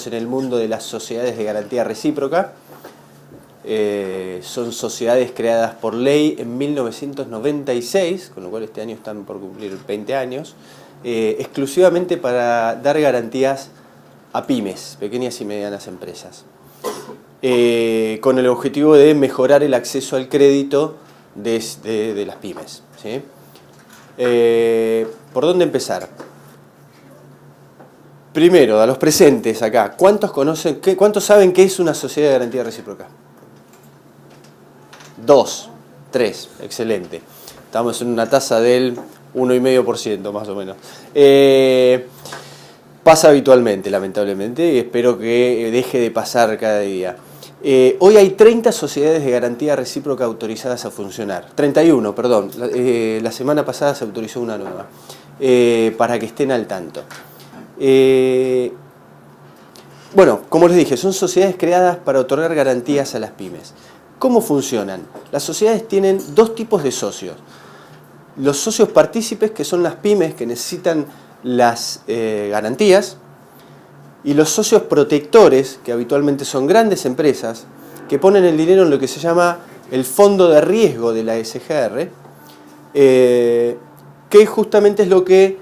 en el mundo de las sociedades de garantía recíproca. Son sociedades creadas por ley en 1996, con lo cual este año están por cumplir 20 años, exclusivamente para dar garantías a pymes, pequeñas y medianas empresas, con el objetivo de mejorar el acceso al crédito de las pymes, ¿sí? ¿Por dónde empezar? Primero, a los presentes acá, ¿cuántos saben qué es una sociedad de garantía recíproca? 2, 3, excelente. Estamos en una tasa del 1,5% más o menos. Pasa habitualmente, lamentablemente, y espero que deje de pasar cada día. Hoy hay 30 sociedades de garantía recíproca autorizadas a funcionar. 31, perdón. La semana pasada se autorizó una nueva. Para que estén al tanto. Bueno, como les dije, son sociedades creadas para otorgar garantías a las pymes. ¿Cómo funcionan? Las sociedades tienen dos tipos de socios. Los socios partícipes, que son las pymes que necesitan las garantías, y los socios protectores, que habitualmente son grandes empresas, que ponen el dinero en lo que se llama el fondo de riesgo de la SGR, que justamente es lo que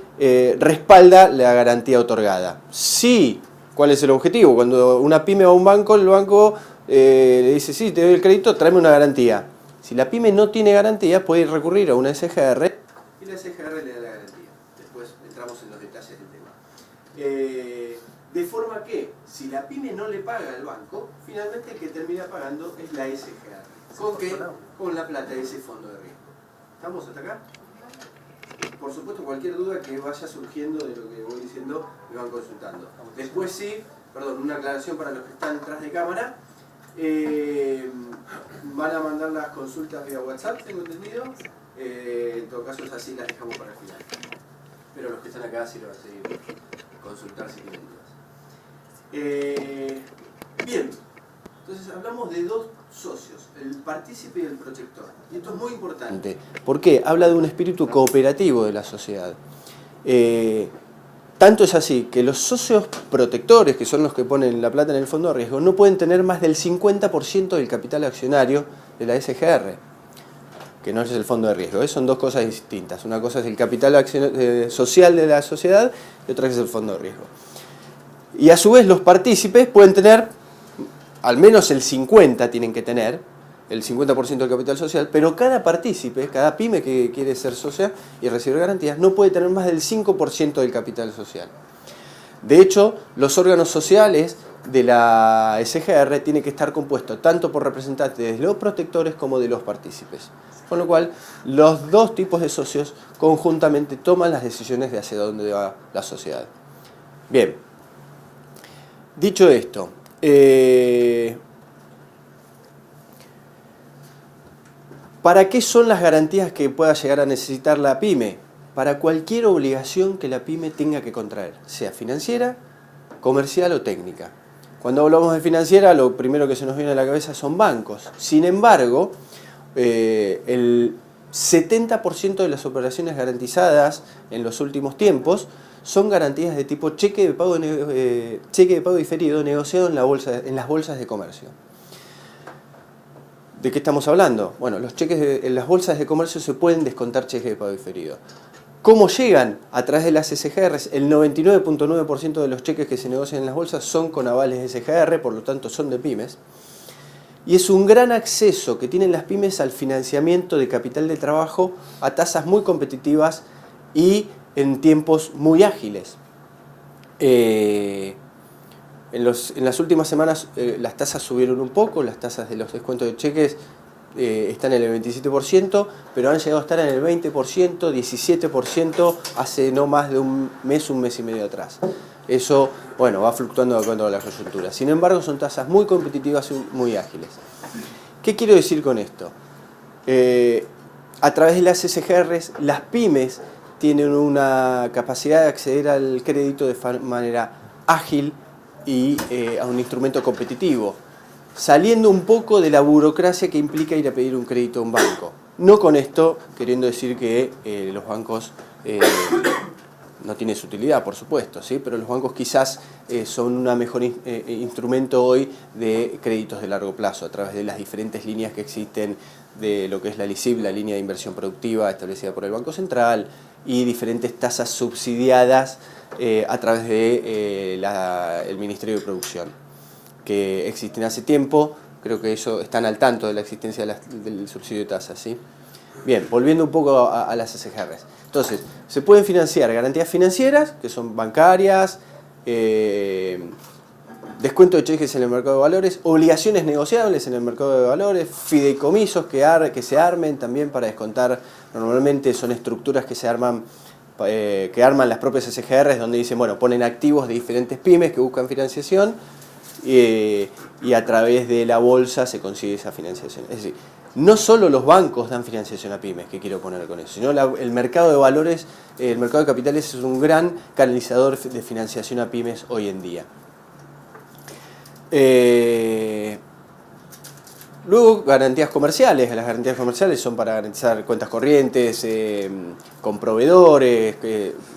respalda la garantía otorgada. Sí, ¿cuál es el objetivo? Cuando una pyme va a un banco, el banco le dice, sí, te doy el crédito, tráeme una garantía. Si la pyme no tiene garantía, puede recurrir a una SGR y la SGR le da la garantía. Después entramos en los detalles del tema. De forma que, si la pyme no le paga al banco, finalmente el que termina pagando es la SGR. ¿Con qué? Con la plata de ese fondo de riesgo. ¿Estamos hasta acá? Por supuesto, cualquier duda que vaya surgiendo de lo que voy diciendo, me van consultando. Después sí, perdón, una aclaración para los que están detrás de cámara. Van a mandar las consultas vía WhatsApp, tengo entendido. En todo caso, esas sí las dejamos para el final. Pero los que están acá sí lo van a seguir consultar si tienen dudas. Bien, entonces hablamos de dos socios, el partícipe y el protector. Y esto es muy importante. ¿Por qué? Habla de un espíritu cooperativo de la sociedad. Tanto es así que los socios protectores, que son los que ponen la plata en el fondo de riesgo, no pueden tener más del 50% del capital accionario de la SGR, que no es el fondo de riesgo. Son dos cosas distintas. Una cosa es el capital social de la sociedad y otra es el fondo de riesgo. Y a su vez los partícipes pueden tener, al menos el 50% tienen que tener, el 50% del capital social, pero cada partícipe, cada pyme que quiere ser socia y recibir garantías, no puede tener más del 5% del capital social. De hecho, los órganos sociales de la SGR tienen que estar compuestos tanto por representantes de los protectores como de los partícipes. Con lo cual, los dos tipos de socios conjuntamente toman las decisiones de hacia dónde va la sociedad. Bien, dicho esto, ¿para qué son las garantías que pueda llegar a necesitar la pyme? Para cualquier obligación que la pyme tenga que contraer, sea financiera, comercial o técnica. Cuando hablamos de financiera, lo primero que se nos viene a la cabeza son bancos. Sin embargo, el 70% de las operaciones garantizadas en los últimos tiempos son garantías de tipo cheque de pago diferido negociado en las bolsas de comercio. ¿De qué estamos hablando? Bueno, en las bolsas de comercio se pueden descontar cheques de pago diferido. ¿Cómo llegan? A través de las SGRs. El 99,9% de los cheques que se negocian en las bolsas son con avales de SGR, por lo tanto son de pymes. Y es un gran acceso que tienen las pymes al financiamiento de capital de trabajo a tasas muy competitivas y en tiempos muy ágiles. En las últimas semanas las tasas subieron un poco, las tasas de los descuentos de cheques están en el 27%, pero han llegado a estar en el 20%, 17% hace no más de un mes y medio atrás. Eso, bueno, va fluctuando de acuerdo a la coyuntura. Sin embargo, son tasas muy competitivas y muy ágiles. ¿Qué quiero decir con esto? A través de las SGRs, las pymes tienen una capacidad de acceder al crédito de manera ágil y a un instrumento competitivo, saliendo un poco de la burocracia que implica ir a pedir un crédito a un banco. No con esto queriendo decir que los bancos no tiene su utilidad, por supuesto, ¿sí? Pero los bancos quizás son un mejor instrumento hoy de créditos de largo plazo, a través de las diferentes líneas que existen de lo que es la LICIP, la línea de inversión productiva establecida por el Banco Central, y diferentes tasas subsidiadas a través de el Ministerio de Producción, que existen hace tiempo. Creo que ellos están al tanto de la existencia del subsidio de tasas, ¿sí? Bien, volviendo un poco a las SGRs. Entonces, se pueden financiar garantías financieras, que son bancarias, descuento de cheques en el mercado de valores, obligaciones negociables en el mercado de valores, fideicomisos que se armen también para descontar. Normalmente son estructuras que se arman, que arman las propias SGRs, donde dicen, bueno, ponen activos de diferentes pymes que buscan financiación, y a través de la bolsa se consigue esa financiación. Es decir, no solo los bancos dan financiación a pymes, que quiero poner con eso, sino el mercado de valores, el mercado de capitales es un gran canalizador de financiación a pymes hoy en día. Luego, garantías comerciales. Las garantías comerciales son para garantizar cuentas corrientes, con proveedores,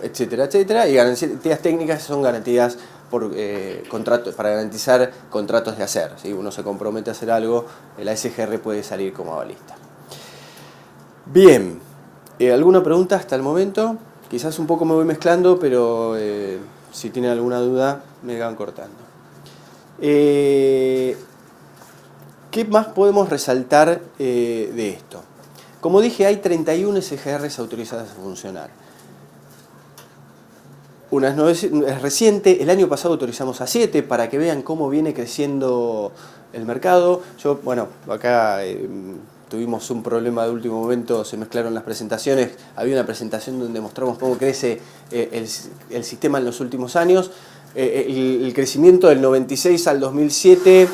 etcétera, etcétera. Y garantías técnicas son garantías por contratos, para garantizar contratos de hacer. Si uno se compromete a hacer algo, la SGR puede salir como avalista. Bien, ¿alguna pregunta hasta el momento? Quizás un poco me voy mezclando, pero si tienen alguna duda me van cortando. ¿Qué más podemos resaltar de esto? Como dije, hay 31 SGRs autorizadas a funcionar. Una es reciente, el año pasado autorizamos a 7 para que vean cómo viene creciendo el mercado. Bueno, acá tuvimos un problema de último momento, se mezclaron las presentaciones. Había una presentación donde mostramos cómo crece el sistema en los últimos años. El crecimiento del 96 al 2007,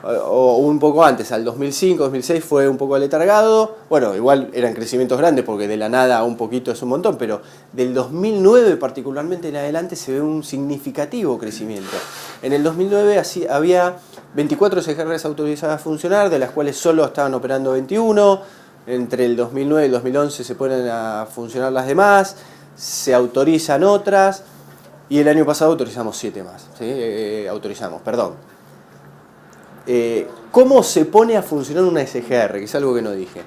o un poco antes, al 2005, 2006 fue un poco aletargado. Bueno, igual eran crecimientos grandes porque de la nada a un poquito es un montón, pero del 2009 particularmente en adelante se ve un significativo crecimiento. En el 2009 había 24 SGRs autorizadas a funcionar, de las cuales solo estaban operando 21. Entre el 2009 y el 2011 se ponen a funcionar las demás, se autorizan otras, y el año pasado autorizamos 7 más. ¿Sí? ¿Cómo se pone a funcionar una SGR? Que es algo que no dije.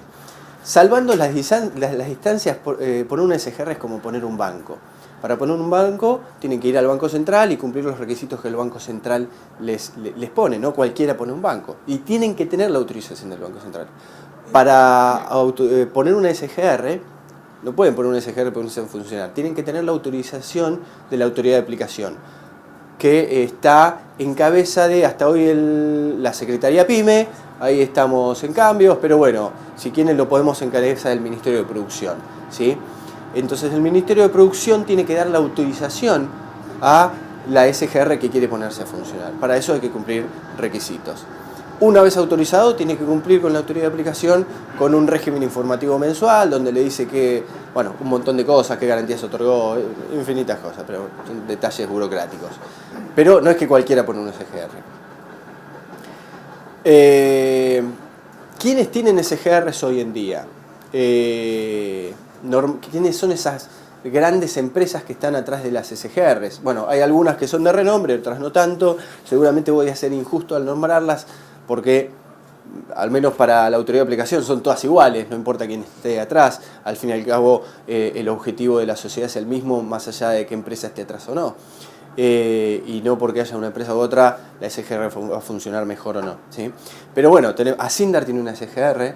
Salvando las distancias, poner una SGR es como poner un banco. Para poner un banco tienen que ir al Banco Central y cumplir los requisitos que el Banco Central les pone. No cualquiera pone un banco. Y tienen que tener la autorización del Banco Central. Para poner una SGR, no pueden poner una SGR y ponerse a funcionar. Tienen que tener la autorización de la autoridad de aplicación, que está en cabeza de, hasta hoy, la Secretaría PYME. Ahí estamos en cambios, pero bueno, si quieren lo podemos en cabeza del Ministerio de Producción, ¿sí? Entonces el Ministerio de Producción tiene que dar la autorización a la SGR que quiere ponerse a funcionar. Para eso hay que cumplir requisitos. Una vez autorizado, tiene que cumplir con la autoridad de aplicación con un régimen informativo mensual, donde le dice que, bueno, un montón de cosas, qué garantías otorgó, infinitas cosas, pero son detalles burocráticos. Pero no es que cualquiera pone un SGR. ¿Quiénes tienen SGRs hoy en día? ¿Quiénes son esas grandes empresas que están atrás de las SGRs? Bueno, hay algunas que son de renombre, otras no tanto. Seguramente voy a ser injusto al nombrarlas, porque al menos para la autoridad de aplicación son todas iguales, no importa quién esté atrás. Al fin y al cabo, el objetivo de la sociedad es el mismo, más allá de qué empresa esté atrás o no. Y no porque haya una empresa u otra, la SGR va a funcionar mejor o no, ¿sí? Pero bueno, Asindar tiene una SGR,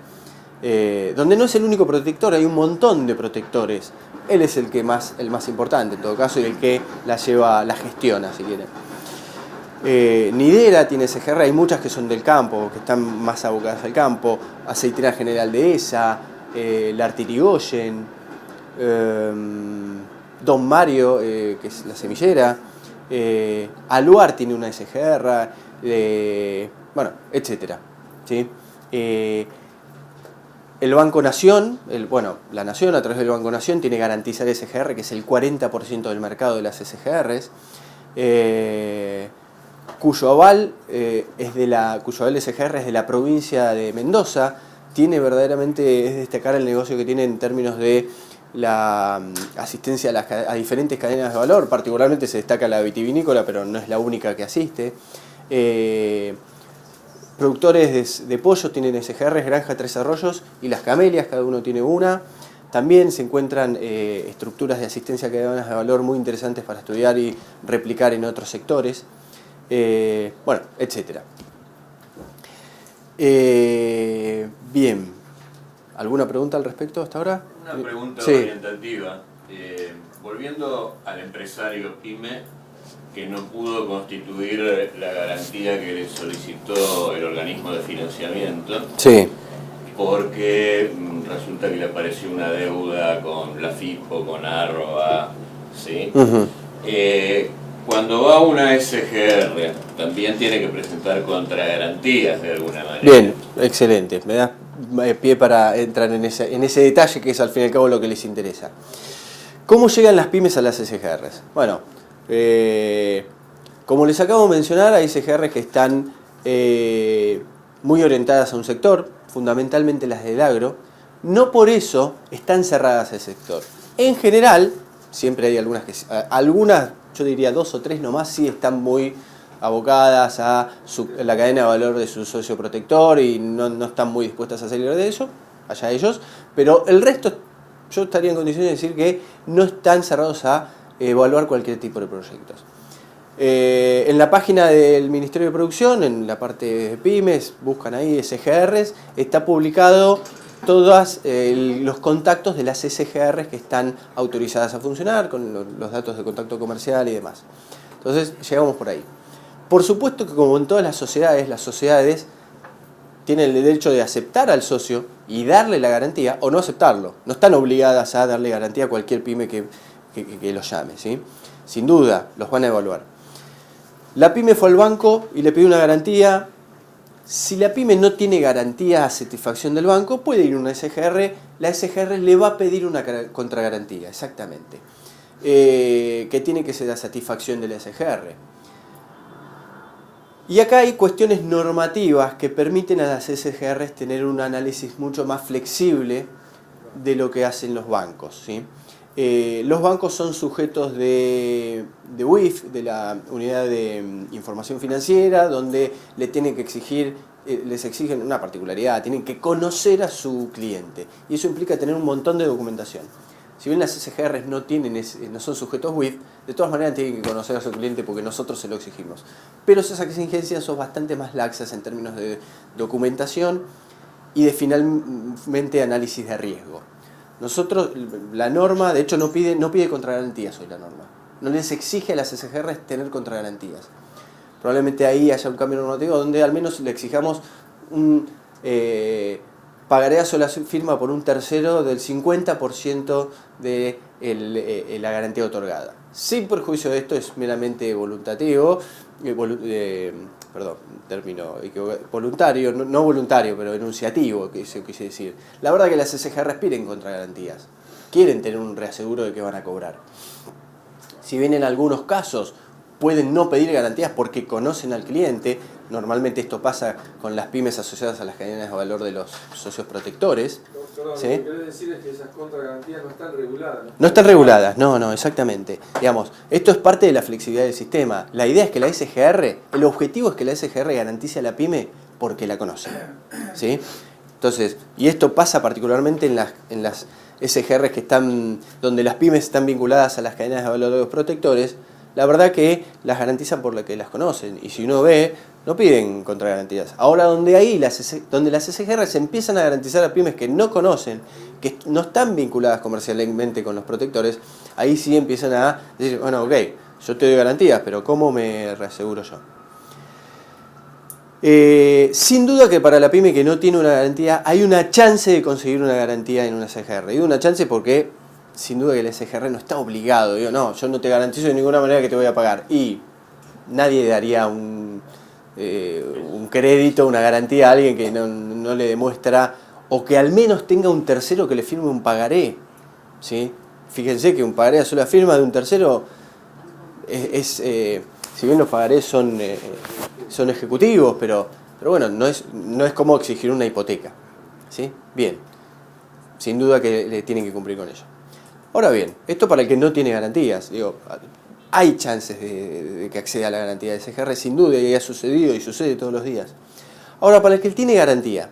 donde no es el único protector, hay un montón de protectores. Él es el más importante en todo caso, y el que la gestiona, si quieren. Nidera tiene SGR, hay muchas que son del campo, que están más abocadas al campo. Aceitera General de ESA, la Artirigoyen, Don Mario, que es la semillera, Aluar tiene una SGR, bueno, etcétera, ¿sí? El Banco Nación, la Nación a través del Banco Nación tiene garantizar SGR, que es el 40% del mercado de las SGRs, cuyo aval de SGR es de la provincia de Mendoza. Tiene verdaderamente, es destacar el negocio que tiene en términos de la asistencia a diferentes cadenas de valor, particularmente se destaca la vitivinícola, pero no es la única que asiste. Productores de pollo tienen SGRs, Granja Tres Arroyos y Las Camelias, cada uno tiene una. También se encuentran estructuras de asistencia a cadenas de valor muy interesantes para estudiar y replicar en otros sectores. Bueno, etcétera. Bien. ¿Alguna pregunta al respecto hasta ahora? Una pregunta sí. orientativa. Volviendo al empresario PYME que no pudo constituir la garantía que le solicitó el organismo de financiamiento. Sí. Porque resulta que le apareció una deuda con la FIPO, con Arroba, ¿sí? Cuando va una SGR, también tiene que presentar contragarantías de alguna manera. Bien, excelente. Me da pie para entrar en ese detalle que es al fin y al cabo lo que les interesa. ¿Cómo llegan las pymes a las SGRs? Bueno, como les acabo de mencionar, hay SGRs que están muy orientadas a un sector, fundamentalmente las del agro. No por eso están cerradas al sector. En general, siempre hay algunas, yo diría 2 o 3 nomás, sí están muy abocadas a la cadena de valor de su socio protector y no están muy dispuestas a salir de eso, allá ellos, pero el resto yo estaría en condiciones de decir que no están cerrados a evaluar cualquier tipo de proyectos. En la página del Ministerio de Producción, en la parte de pymes, buscan ahí SGRs, está publicado todos los contactos de las SGRs que están autorizadas a funcionar, con los datos de contacto comercial y demás. Entonces, llegamos por ahí. Por supuesto que como en todas las sociedades tienen el derecho de aceptar al socio y darle la garantía o no aceptarlo. No están obligadas a darle garantía a cualquier pyme que los llame, ¿sí? Sin duda, los van a evaluar. La pyme fue al banco y le pidió una garantía. Si la pyme no tiene garantía a satisfacción del banco, puede ir a una SGR. La SGR le va a pedir una contragarantía, exactamente. Que tiene que ser a satisfacción de la SGR. Y acá hay cuestiones normativas que permiten a las SGRs tener un análisis mucho más flexible de lo que hacen los bancos, ¿sí? Los bancos son sujetos de UIF, de la Unidad de Información Financiera, donde les exigen una particularidad, tienen que conocer a su cliente. Y eso implica tener un montón de documentación. Si bien las SGRs no son sujetos WIF, de todas maneras tienen que conocer a su cliente porque nosotros se lo exigimos. Pero esas exigencias son bastante más laxas en términos de documentación y de finalmente análisis de riesgo. Nosotros, la norma, de hecho no pide contragarantías hoy la norma. No les exige a las SGRs tener contragarantías. Probablemente ahí haya un cambio normativo donde al menos le exijamos un pagaré a sola firma por un tercero del 50% de la garantía otorgada. Sin perjuicio de esto, es meramente voluntario, voluntario, no voluntario, pero enunciativo, que eso quise decir. La verdad que las SGRs piden contragarantías, quieren tener un reaseguro de que van a cobrar. Si bien en algunos casos pueden no pedir garantías porque conocen al cliente, normalmente esto pasa con las pymes asociadas a las cadenas de valor de los socios protectores. Perdón, ¿sí? Lo que querés decir es que esas contragarantías no están reguladas. No están reguladas, no, exactamente. Digamos, esto es parte de la flexibilidad del sistema. La idea es que la SGR, el objetivo es que la SGR garantice a la pyme porque la conoce, ¿sí? Entonces, y esto pasa particularmente en las SGR que están, donde las pymes están vinculadas a las cadenas de valor de los protectores. La verdad que las garantizan por la que las conocen. Y si uno ve, no piden contragarantías. Ahora, donde las SGR se empiezan a garantizar a pymes que no conocen, que no están vinculadas comercialmente con los protectores, ahí sí empiezan a decir, bueno, ok, yo te doy garantías, pero ¿cómo me reaseguro yo? Sin duda que para la pyme que no tiene una garantía, hay una chance de conseguir una garantía en una SGR. Digo una chance porque sin duda que el SGR no está obligado. Digo, no, yo no te garantizo de ninguna manera que te voy a pagar. Y nadie daría un crédito, una garantía a alguien que no le demuestra, o que al menos tenga un tercero que le firme un pagaré, ¿sí? Fíjense que un pagaré a sola firma de un tercero si bien los pagarés son ejecutivos, pero bueno, no es como exigir una hipoteca, ¿sí? Bien, sin duda que le tienen que cumplir con ello. Ahora bien, esto para el que no tiene garantías. Digo, hay chances de que acceda a la garantía de SGR, sin duda, y ha sucedido y sucede todos los días. Ahora, para el que tiene garantía,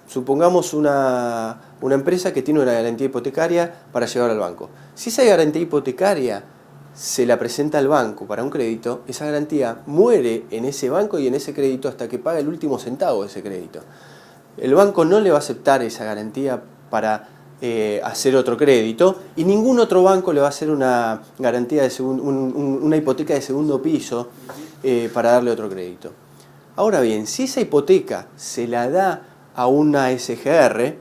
supongamos una empresa que tiene una garantía hipotecaria para llevar al banco. Si esa garantía hipotecaria se la presenta al banco para un crédito, esa garantía muere en ese banco y en ese crédito hasta que pague el último centavo de ese crédito. El banco no le va a aceptar esa garantía para hacer otro crédito y ningún otro banco le va a hacer una garantía de una hipoteca de segundo piso para darle otro crédito. Ahora bien, si esa hipoteca se la da a una SGR,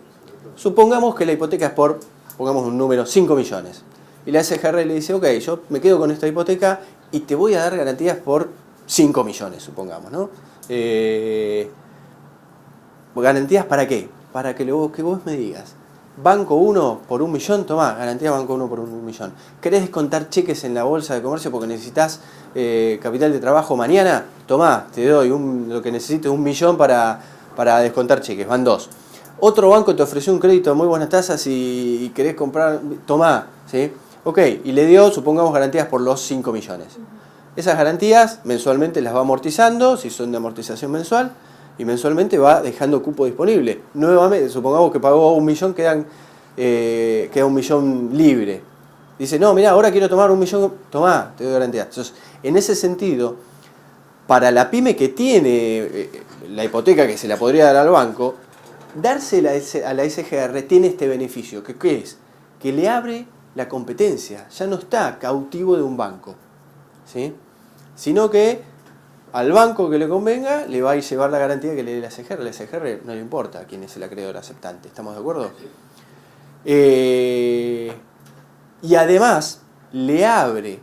supongamos que la hipoteca es por, pongamos un número, 5 millones. Y la SGR le dice, ok, yo me quedo con esta hipoteca y te voy a dar garantías por 5 millones, supongamos, ¿no? ¿Garantías para qué? Para que vos me digas, Banco 1 por 1 millón, tomá, garantía Banco 1 por 1 millón. ¿Querés descontar cheques en la bolsa de comercio porque necesitas capital de trabajo mañana? Tomá, te doy lo que necesites, 1 millón para descontar cheques, van 2. Otro banco te ofreció un crédito a muy buenas tasas y querés comprar, tomá, ¿sí? Ok, y le dio, supongamos, garantías por los 5 millones. Esas garantías mensualmente las va amortizando, si son de amortización mensual, y mensualmente va dejando cupo disponible. Nuevamente, supongamos que pagó 1 millón, queda 1 millón libre. Dice, no, mirá, ahora quiero tomar 1 millón, tomá, te doy garantía. Entonces, en ese sentido, para la pyme que tiene la hipoteca que se la podría dar al banco, dársela a la SGR tiene este beneficio, que ¿qué es? Que le abre la competencia, ya no está cautivo de un banco, ¿sí? Sino que al banco que le convenga le va a llevar la garantía que le dé la SGR. La SGR no le importa quién es el acreedor aceptante, ¿estamos de acuerdo? Y además le abre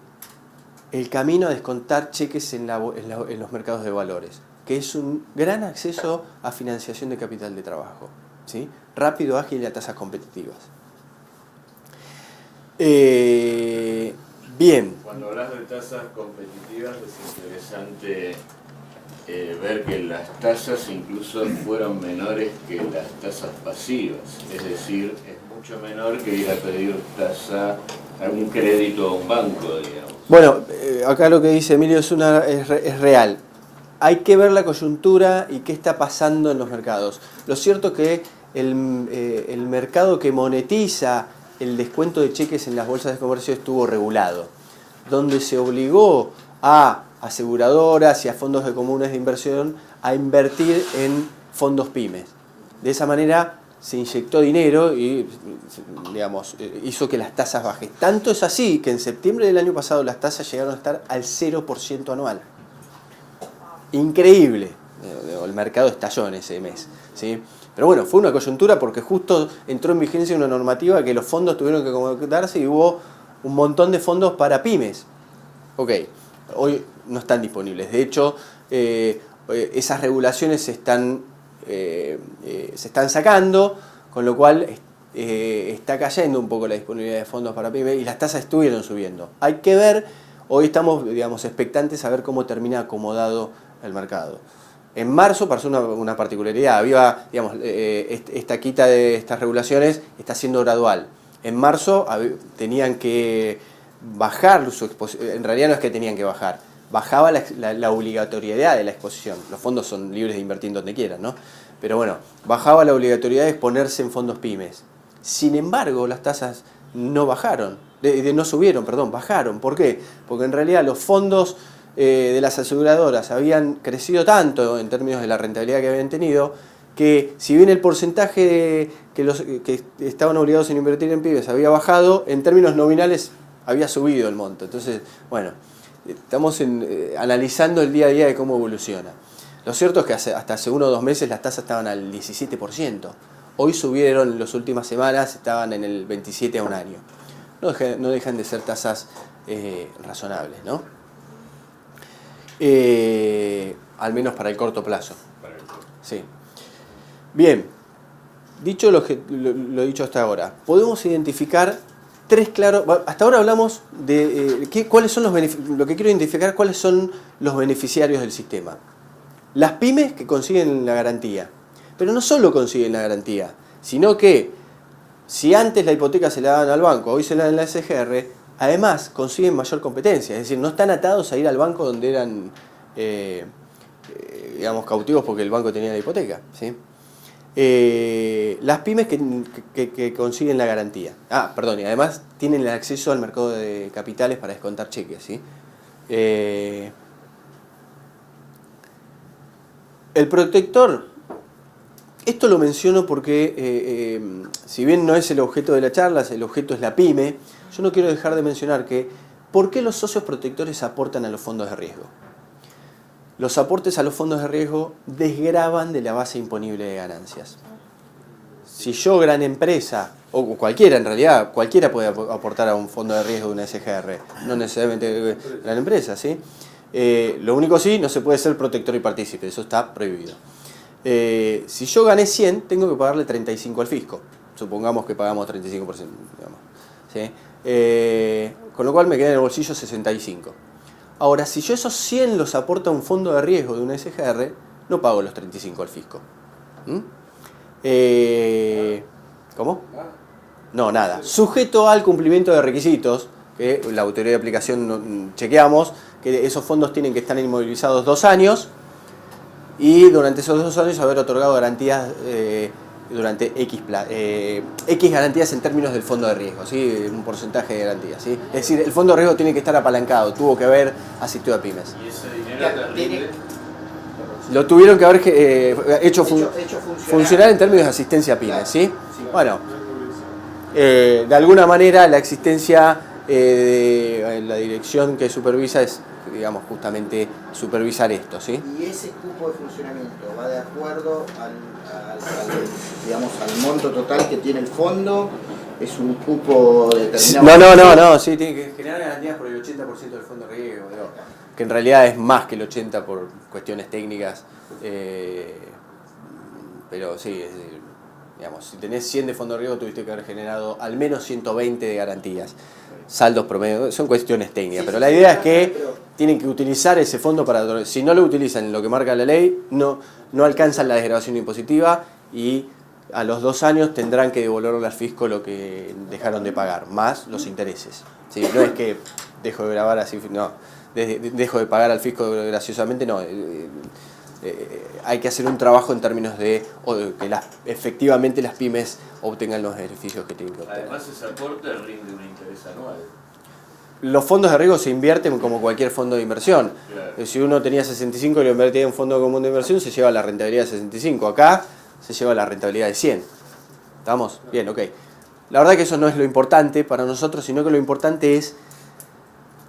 el camino a descontar cheques en los mercados de valores, que es un gran acceso a financiación de capital de trabajo, ¿sí? Rápido, ágil y a tasas competitivas. Bien. Cuando hablas de tasas competitivas es interesante ver que las tasas incluso fueron menores que las tasas pasivas, es decir, es mucho menor que ir a pedir algún crédito a un banco, digamos. Bueno, acá lo que dice Emilio es real. Hay que ver la coyuntura y qué está pasando en los mercados. Lo cierto es que el mercado que monetiza el descuento de cheques en las bolsas de comercio estuvo regulado, donde se obligó a aseguradoras y a fondos de comunes de inversión a invertir en fondos pymes. De esa manera se inyectó dinero y, digamos, hizo que las tasas bajen. Tanto es así que en septiembre del año pasado las tasas llegaron a estar al 0% anual. Increíble. El mercado estalló en ese mes, ¿sí? Pero bueno, fue una coyuntura porque justo entró en vigencia una normativa que los fondos tuvieron que acomodarse y hubo un montón de fondos para pymes. Ok, hoy no están disponibles. De hecho, esas regulaciones se están sacando, con lo cual está cayendo un poco la disponibilidad de fondos para pymes y las tasas estuvieron subiendo. Hay que ver, hoy estamos, digamos, expectantes a ver cómo termina acomodado el mercado. En marzo pasó una particularidad, había, digamos, esta quita de estas regulaciones está siendo gradual. En marzo tenían que bajar su exposición, en realidad no es que tenían que bajar, bajaba la obligatoriedad de la exposición. Los fondos son libres de invertir donde quieran, ¿no? Pero bueno, bajaba la obligatoriedad de exponerse en fondos pymes. Sin embargo, las tasas no bajaron, no subieron, perdón, bajaron. ¿Por qué? Porque en realidad los fondos de las aseguradoras habían crecido tanto en términos de la rentabilidad que habían tenido, que si bien el porcentaje que estaban obligados a invertir en pymes había bajado, en términos nominales había subido el monto. Entonces, bueno, estamos analizando el día a día de cómo evoluciona. Lo cierto es que hasta hace 1 o 2 meses las tasas estaban al 17%. Hoy subieron en las últimas semanas, estaban en el 27% a un año. No dejan de ser tasas razonables, ¿no? Al menos para el corto plazo. Sí. Bien, dicho lo dicho hasta ahora, podemos identificar 3 claros. Hasta ahora hablamos de cuáles son lo que quiero identificar, cuáles son los beneficiarios del sistema. Las pymes que consiguen la garantía, pero no solo consiguen la garantía, sino que si antes la hipoteca se la daban al banco, hoy se la dan en la SGR, además consiguen mayor competencia, es decir, no están atados a ir al banco donde eran, digamos, cautivos porque el banco tenía la hipoteca, ¿sí? Las pymes que consiguen la garantía. Perdón, y además tienen el acceso al mercado de capitales para descontar cheques, ¿sí? El protector, esto lo menciono porque, si bien no es el objeto de la charla, el objeto es la pyme, yo no quiero dejar de mencionar que, ¿por qué los socios protectores aportan a los fondos de riesgo? Los aportes a los fondos de riesgo desgravan de la base imponible de ganancias. Si yo, gran empresa, o cualquiera en realidad, cualquiera puede aportar a un fondo de riesgo de una SGR, no necesariamente gran empresa, ¿sí? Lo único sí, no se puede ser protector y partícipe, eso está prohibido. Si yo gané 100, tengo que pagarle 35 al fisco. Supongamos que pagamos 35%, digamos, ¿sí? Con lo cual me queda en el bolsillo 65. Ahora, si yo esos 100 los aporto a un fondo de riesgo de una SGR, no pago los 35 al fisco. ¿Cómo? No, nada. Sujeto al cumplimiento de requisitos, que la autoridad de aplicación chequeamos, que esos fondos tienen que estar inmovilizados 2 años y durante esos 2 años haber otorgado garantías durante X garantías en términos del fondo de riesgo, ¿sí? Un porcentaje de garantías, ¿sí? Es decir, el fondo de riesgo tiene que estar apalancado, tuvo que haber asistido a pymes. ¿Y ese dinero rinde? Lo tuvieron que haber hecho funcionar en términos de asistencia a pymes, ¿sí? Bueno, de alguna manera la existencia de la dirección que supervisa es, digamos, justamente supervisar esto, ¿sí? ¿Y ese cupo de funcionamiento va de acuerdo digamos, al monto total que tiene el fondo? ¿Es un cupo determinado? No, sí, tiene que generar garantías por el 80% del fondo de riesgo, que en realidad es más que el 80% por cuestiones técnicas, pero sí, digamos, si tenés 100 de fondo de riesgo tuviste que haber generado al menos 120 de garantías. Saldos promedio, son cuestiones técnicas, pero la idea es que tienen que utilizar ese fondo para, si no lo utilizan en lo que marca la ley, no alcanzan la desgravación impositiva y a los 2 años tendrán que devolverle al fisco lo que dejaron de pagar, más los intereses. ¿Sí? No es que dejo de grabar así, no, dejo de pagar al fisco graciosamente, no. Hay que hacer un trabajo en términos de que efectivamente las pymes obtengan los beneficios que tienen que obtener. Además, ese aporte rinde un interés anual. Los fondos de riesgo se invierten como cualquier fondo de inversión. Claro. Si uno tenía 65 y lo invertía en un fondo común de inversión, se lleva la rentabilidad de 65. Acá se lleva la rentabilidad de 100. ¿Estamos? Bien, ok. La verdad que eso no es lo importante para nosotros, sino que lo importante es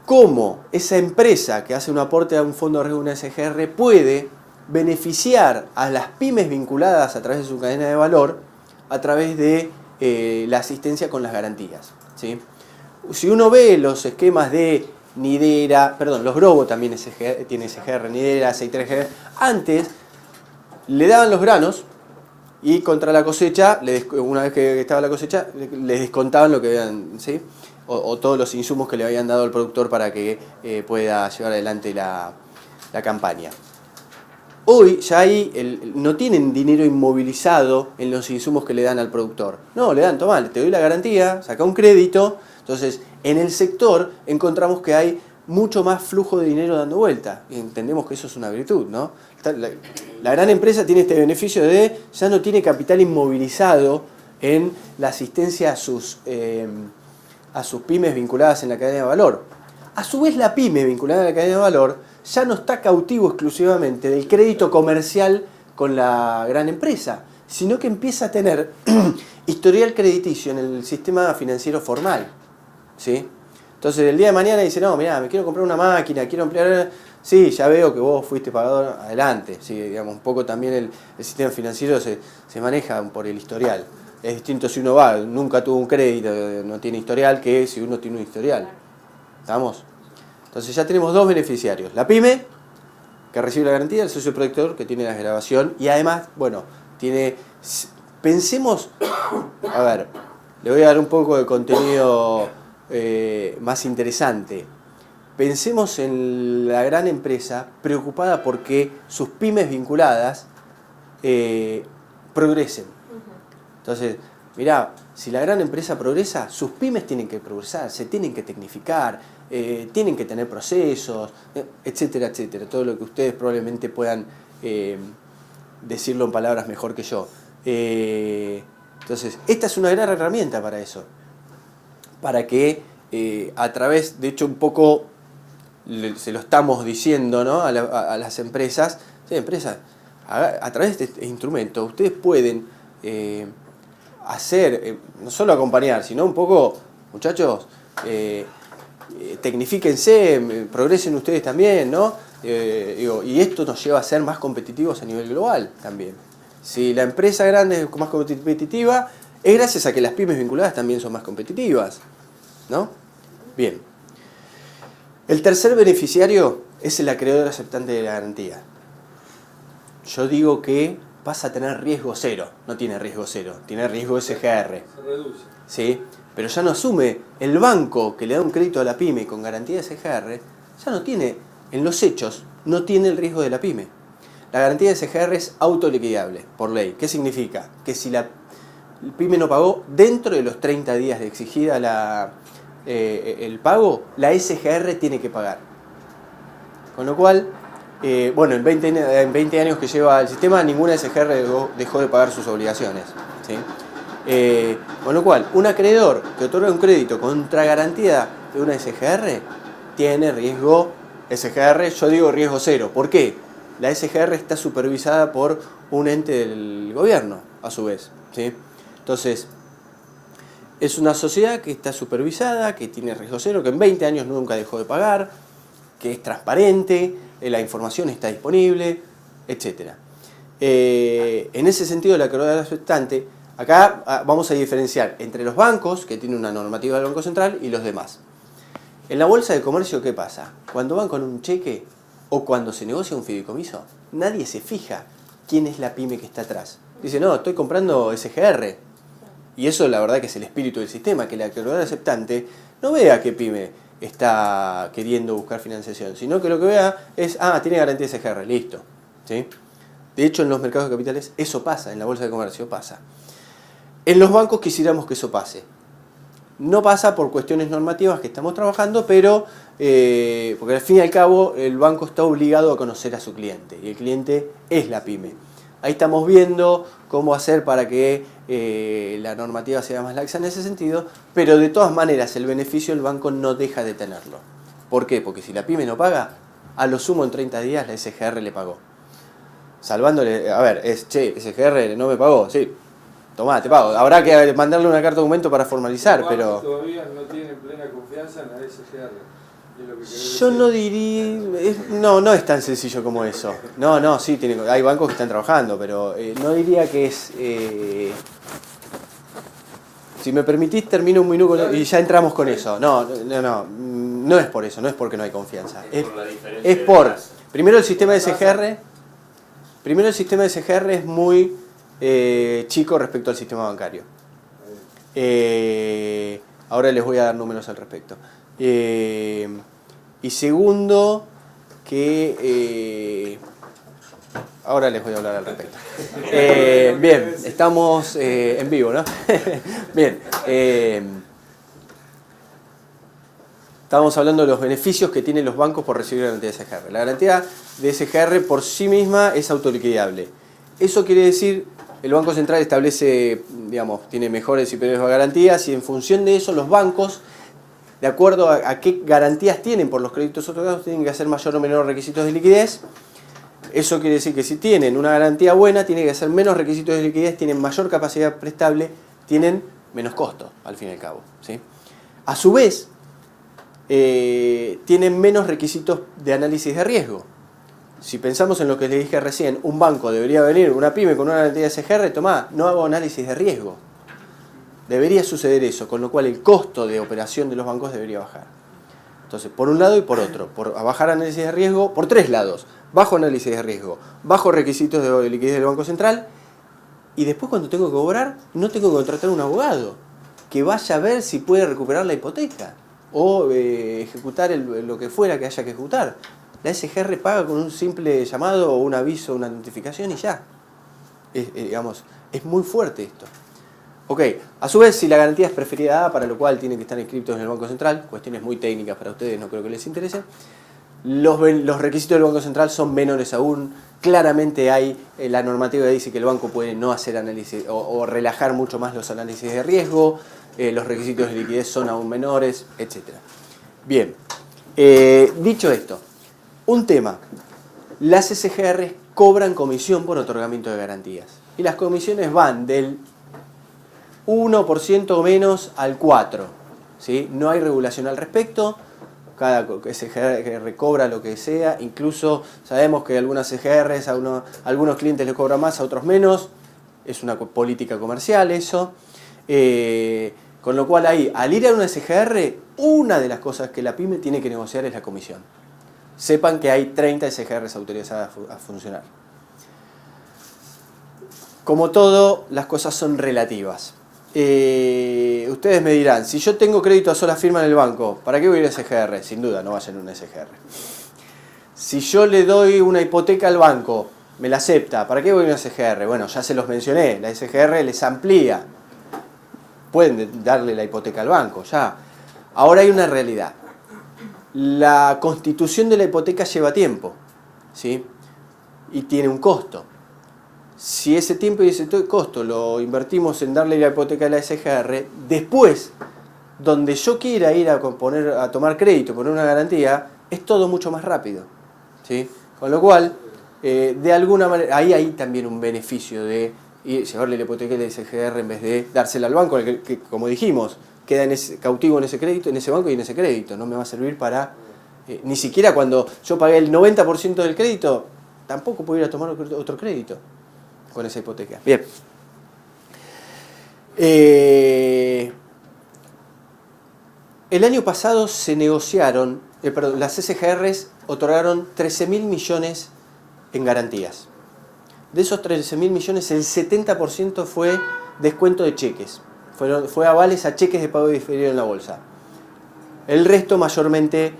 cómo esa empresa que hace un aporte a un fondo de riesgo de una SGR puede beneficiar a las pymes vinculadas a través de su cadena de valor a través de la asistencia con las garantías, ¿sí? Si uno ve los esquemas de Nidera, perdón, los Grobo también tiene SGR, Nidera, Aceitera, antes le daban los granos y contra la cosecha, una vez que estaba la cosecha, les descontaban lo que habían, ¿sí? O todos los insumos que le habían dado al productor para que pueda llevar adelante la campaña. Hoy ya no tienen dinero inmovilizado en los insumos que le dan al productor. No, le dan, tomá, te doy la garantía, saca un crédito. Entonces, en el sector encontramos que hay mucho más flujo de dinero dando vuelta. Y entendemos que eso es una virtud, ¿no? La gran empresa tiene este beneficio de ya no tiene capital inmovilizado en la asistencia a sus pymes vinculadas en la cadena de valor. A su vez, la pyme vinculada a la cadena de valor ya no está cautivo exclusivamente del crédito comercial con la gran empresa, sino que empieza a tener historial crediticio en el sistema financiero formal, ¿sí? Entonces, el día de mañana dice, no, mirá, me quiero comprar una máquina, quiero emplear... Sí, ya veo que vos fuiste pagador, adelante. Sí, digamos, un poco también el sistema financiero se maneja por el historial. Es distinto si uno nunca tuvo un crédito, no tiene historial, que si uno tiene un historial. ¿Estamos? Entonces ya tenemos 2 beneficiarios. La pyme, que recibe la garantía, el socio protector, que tiene la desgravación, y además, bueno, pensemos, a ver, le voy a dar un poco de contenido más interesante. Pensemos en la gran empresa preocupada porque sus pymes vinculadas progresen. Entonces, mirá, Si la gran empresa progresa, sus pymes tienen que progresar, se tienen que tecnificar, tienen que tener procesos, etcétera, etcétera. Todo lo que ustedes probablemente puedan decirlo en palabras mejor que yo. Entonces, esta es una gran herramienta para eso. Para que a través, de hecho un poco se lo estamos diciendo, ¿no? a las empresas, sí, empresas, a través de este instrumento ustedes pueden hacer, no solo acompañar, sino un poco, muchachos, tecnifíquense, progresen ustedes también, ¿no? Y esto nos lleva a ser más competitivos a nivel global también. Si la empresa grande es más competitiva, es gracias a que las pymes vinculadas también son más competitivas, ¿no? Bien. El tercer beneficiario es el acreedor aceptante de la garantía. Yo digo que pasa a tener riesgo cero. No tiene riesgo cero, tiene riesgo SGR. Se reduce. ¿Sí? Pero ya no asume el banco que le da un crédito a la pyme con garantía de SGR, ya no tiene, en los hechos, no tiene el riesgo de la pyme. La garantía de SGR es autoliquidable por ley. ¿Qué significa? Que si la pyme no pagó dentro de los 30 días de exigida el pago, la SGR tiene que pagar. Con lo cual, bueno, en 20 años que lleva el sistema, ninguna SGR dejó de pagar sus obligaciones, ¿sí? Con lo cual, un acreedor que otorga un crédito contra garantía de una SGR tiene riesgo SGR, yo digo riesgo cero. ¿Por qué? La SGR está supervisada por un ente del gobierno, a su vez, ¿sí? Entonces, es una sociedad que está supervisada, que tiene riesgo cero, que en 20 años nunca dejó de pagar, que es transparente, la información está disponible, etc. En ese sentido, la acreedor aceptante, acá vamos a diferenciar entre los bancos, que tienen una normativa del Banco Central, y los demás. En la bolsa de comercio, ¿qué pasa? Cuando van con un cheque o cuando se negocia un fideicomiso, nadie se fija quién es la pyme que está atrás. Dice, no, estoy comprando SGR. Y eso la verdad que es el espíritu del sistema, que el acreedor aceptante no vea qué pyme está queriendo buscar financiación, sino que lo que vea es, tiene garantía SGR, listo, ¿sí? De hecho, en los mercados de capitales eso pasa, en la bolsa de comercio pasa. En los bancos quisiéramos que eso pase. No pasa por cuestiones normativas que estamos trabajando, pero porque al fin y al cabo el banco está obligado a conocer a su cliente, y el cliente es la pyme. Ahí estamos viendo cómo hacer para que la normativa sea más laxa en ese sentido, pero de todas maneras el beneficio el banco no deja de tenerlo. ¿Por qué? Porque si la pyme no paga, a lo sumo en 30 días la SGR le pagó. Salvándole, a ver, SGR no me pagó, sí, tomá, te pago. Habrá que mandarle una carta de documento para formalizar, Los pero... bancos todavía no tienen plena confianza en la SGR. Yo no diría, no es tan sencillo como eso. No, sí, hay bancos que están trabajando, pero no diría que es... si me permitís, termino un minuto y ya entramos con eso. No es por eso, no es porque no hay confianza. Es por, primero el sistema de SGR es muy chico respecto al sistema bancario. Ahora les voy a dar números al respecto. Y segundo, que ahora les voy a hablar al respecto. Bien, estamos en vivo, ¿no? Bien, estábamos hablando de los beneficios que tienen los bancos por recibir garantía de SGR. La garantía de SGR por sí misma es autoliquidable. Eso quiere decir, el Banco Central establece, digamos, tiene mejores y peores garantías, y en función de eso los bancos, de acuerdo a qué garantías tienen por los créditos otorgados, tienen que hacer mayor o menor requisitos de liquidez. Eso quiere decir que si tienen una garantía buena, tienen que hacer menos requisitos de liquidez, tienen mayor capacidad prestable, tienen menos costo, al fin y al cabo, ¿sí? A su vez, tienen menos requisitos de análisis de riesgo. Si pensamos en lo que les dije recién, un banco debería venir, una pyme con una garantía de SGR, tomá, no hago análisis de riesgo. Debería suceder eso, con lo cual el costo de operación de los bancos debería bajar. Entonces, por un lado y por otro, por bajar análisis de riesgo, por tres lados. Bajo análisis de riesgo, bajo requisitos de liquidez del Banco Central, y después cuando tengo que cobrar, no tengo que contratar a un abogado que vaya a ver si puede recuperar la hipoteca o ejecutar lo que fuera que haya que ejecutar. La SGR paga con un simple llamado o un aviso, una notificación y ya. Digamos, es muy fuerte esto. Ok, a su vez, si la garantía es preferida A, para lo cual tienen que estar inscritos en el Banco Central, cuestiones muy técnicas para ustedes, no creo que les interese, los requisitos del Banco Central son menores aún. Claramente hay, la normativa dice que el banco puede no hacer análisis o relajar mucho más los análisis de riesgo, los requisitos de liquidez son aún menores, etc. Bien, dicho esto, un tema, las SGR cobran comisión por otorgamiento de garantías y las comisiones van del 1% o menos al 4%, ¿sí? No hay regulación al respecto, cada SGR cobra lo que sea, incluso sabemos que algunas SGRs a algunos clientes les cobran más, a otros menos, es una política comercial eso, con lo cual ahí, al ir a una SGR, una de las cosas que la pyme tiene que negociar es la comisión. Sepan que hay 30 SGRs autorizadas a funcionar. Como todo, las cosas son relativas. Ustedes me dirán, si yo tengo crédito a sola firma en el banco, ¿para qué voy a ir a SGR? Sin duda, no vayan a una SGR. Si yo le doy una hipoteca al banco, me la acepta, ¿para qué voy a una SGR? Bueno, ya se los mencioné, la SGR les amplía. Pueden darle la hipoteca al banco, ya. Ahora hay una realidad. La constitución de la hipoteca lleva tiempo, ¿sí? Y tiene un costo. Si ese tiempo y ese costo lo invertimos en darle la hipoteca a la SGR, después, donde yo quiera ir a tomar crédito, poner una garantía, es todo mucho más rápido, ¿sí? Con lo cual, de alguna manera, ahí hay también un beneficio de llevarle la hipoteca a la SGR en vez de dársela al banco, que como dijimos, queda cautivo en ese crédito, en ese banco y en ese crédito. No me va a servir para, ni siquiera cuando yo pagué el 90% del crédito, tampoco puedo ir a tomar otro crédito con esa hipoteca. Bien. El año pasado se negociaron, las SGRs otorgaron 13.000 millones en garantías. De esos 13.000 millones, el 70% fue descuento de cheques. Fue avales a cheques de pago diferido en la bolsa. El resto mayormente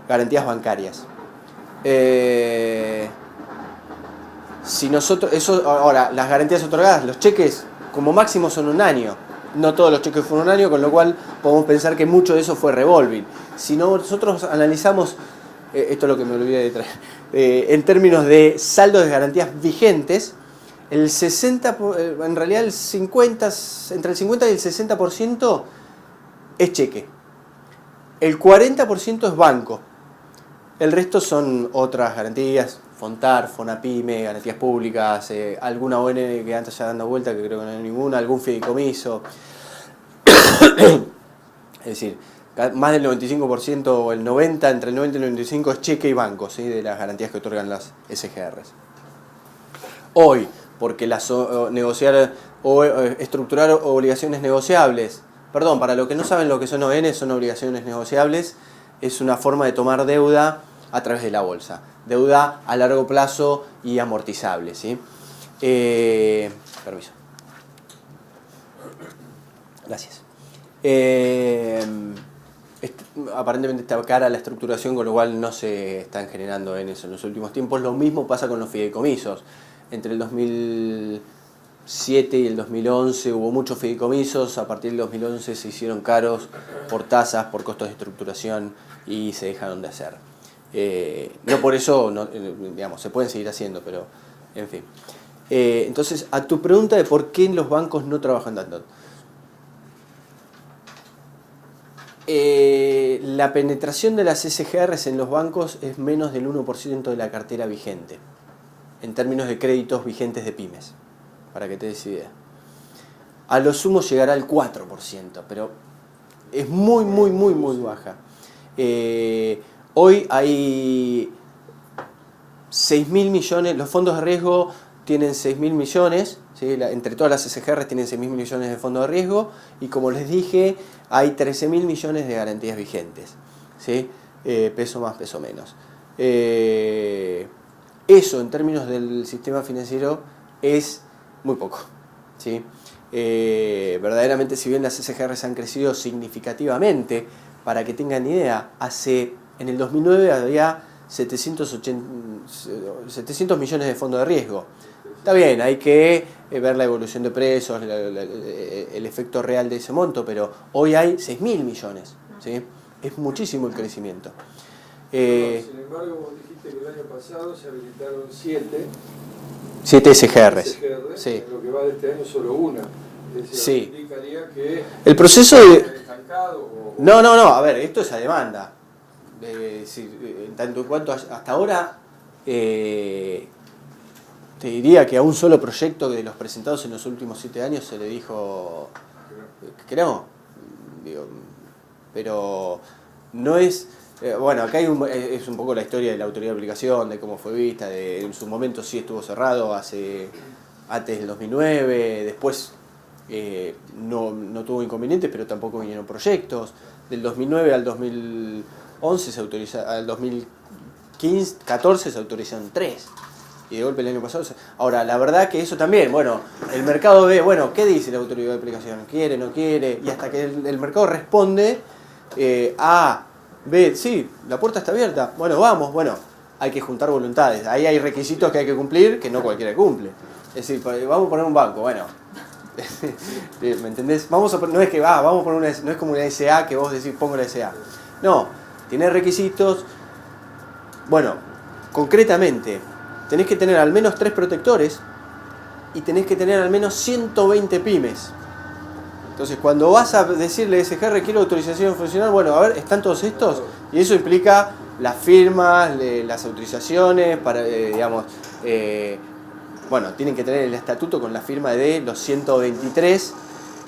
garantías bancarias. Si nosotros, ahora, las garantías otorgadas, los cheques como máximo son un año. No todos los cheques fueron un año, con lo cual podemos pensar que mucho de eso fue revolving. Si nosotros analizamos, esto es lo que me olvidé de traer, en términos de saldo de garantías vigentes, el 60, en realidad el 50, entre el 50 y el 60% es cheque. El 40% es banco. El resto son otras garantías, Fontar, Fonapyme, garantías públicas, alguna ON que antes ya dando vuelta, que creo que no hay ninguna, algún fideicomiso. Es decir, más del 95% o el 90%, entre el 90 y el 95% es cheque y banco, ¿sí? De las garantías que otorgan las SGRs. Hoy, porque negociar o estructurar obligaciones negociables, perdón, para los que no saben lo que son ON, son obligaciones negociables, es una forma de tomar deuda a través de la bolsa. Deuda a largo plazo y amortizable, ¿sí? Permiso. Gracias. Aparentemente está cara la estructuración, con lo cual no se están generando en eso en los últimos tiempos. Lo mismo pasa con los fideicomisos. Entre el 2007 y el 2011 hubo muchos fideicomisos. A partir del 2011 se hicieron caros por tasas, por costos de estructuración y se dejaron de hacer. No por eso, no, digamos, se pueden seguir haciendo, pero en fin. Entonces, a tu pregunta de por qué los bancos no trabajan tanto. La penetración de las SGRs en los bancos es menos del 1% de la cartera vigente, en términos de créditos vigentes de pymes, para que te des idea. A lo sumo llegará al 4%, pero es muy baja. Hoy hay 6.000 millones, los fondos de riesgo tienen 6.000 millones, ¿sí? Entre todas las SGR tienen 6.000 millones de fondos de riesgo y como les dije, hay 13.000 millones de garantías vigentes, ¿sí? Peso más, peso menos. Eso en términos del sistema financiero es muy poco, ¿sí? Verdaderamente, si bien las SGRs han crecido significativamente, para que tengan idea, en el 2009 había 700 millones de fondos de riesgo. Está bien, hay que ver la evolución de precios, el efecto real de ese monto, pero hoy hay 6.000 millones, ¿sí? Es muchísimo el crecimiento. Sin embargo, vos dijiste que el año pasado se habilitaron 7 SGRs. Sí. Lo que va de este año solo una. Es decir, Sí. indicaría que El proceso de... estancado o... No, a ver, esto es a demanda. En tanto en cuanto hasta ahora, te diría que a un solo proyecto de los presentados en los últimos 7 años se le dijo que no. Digo, pero no es... bueno, acá es un poco la historia de la autoridad de aplicación, de cómo fue vista, en su momento sí estuvo cerrado antes del 2009, después no tuvo inconvenientes, pero tampoco vinieron proyectos. Del 2009 al 2011 al 2014 se autorizaron 3. Y de golpe el año pasado... Ahora, la verdad que eso también, bueno, el mercado ve, bueno, ¿qué dice la autoridad de aplicación? ¿Quiere, no quiere? Y hasta que el mercado responde A, B, sí, la puerta está abierta, bueno, vamos, bueno, hay que juntar voluntades. Ahí hay requisitos que hay que cumplir que no cualquiera cumple. Es decir, vamos a poner un banco, bueno... ¿Me entendés? No es que vamos a poner no es como una SA que vos decís pongo la SA. No, tiene requisitos. Bueno, concretamente, tenés que tener al menos 3 protectores y tenés que tener al menos 120 pymes. Entonces, cuando vas a decirle SGR quiero autorización funcional, bueno, a ver, ¿están todos estos? Y eso implica las firmas, las autorizaciones, para, digamos, bueno, tienen que tener el estatuto con la firma de los 123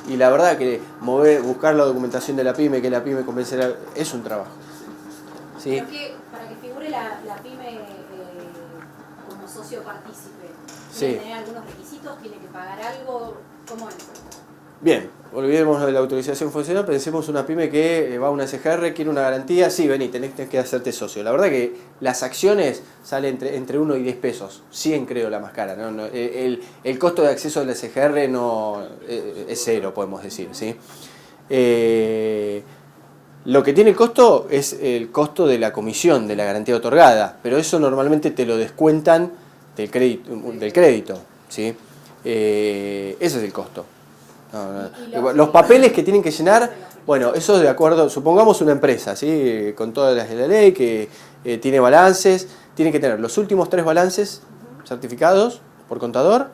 y la verdad que buscar la documentación de la pyme, que la pyme convencerá, es un trabajo. ¿Sí? Pero que, para que figure la pyme como socio partícipe, ¿tiene que tener algunos requisitos? ¿Tiene que pagar algo? ¿Cómo es? Bien, olvidémonos de la autorización funcional, pensemos una pyme que va a una SGR, quiere una garantía, sí, vení, tenés que hacerte socio. La verdad que las acciones salen entre 1 y 10 pesos, 100 creo la más cara, ¿no? El costo de acceso a la SGR no, es 0, podemos decir, ¿sí? Lo que tiene costo es el costo de la comisión, de la garantía otorgada, pero eso normalmente te lo descuentan del crédito, ¿sí? Ese es el costo. No. Los papeles que tienen que llenar, bueno, eso de acuerdo, supongamos una empresa, ¿sí? Con todas las de la ley, que tiene balances, tiene que tener los últimos 3 balances certificados por contador.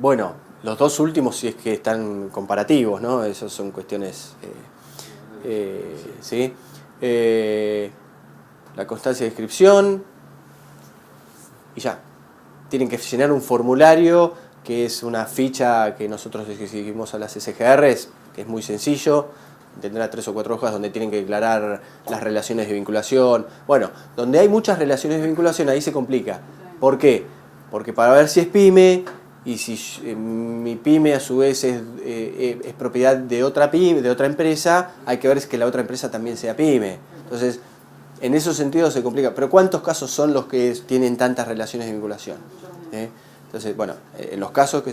Bueno, los 2 últimos si es que están comparativos, ¿no? Esas son cuestiones, ¿sí? La constancia de inscripción y ya. Tienen que llenar un formulario, que es una ficha que nosotros exigimos a las SGRs, que es muy sencillo, tendrá 3 o 4 hojas donde tienen que declarar las relaciones de vinculación. Bueno, donde hay muchas relaciones de vinculación, ahí se complica. ¿Por qué? Porque para ver si es pyme, y si mi pyme a su vez es propiedad de otra pyme, de otra empresa, hay que ver que la otra empresa también sea pyme. Entonces, en esos sentidos se complica. Pero ¿cuántos casos son los que tienen tantas relaciones de vinculación? Entonces, bueno, en los casos que...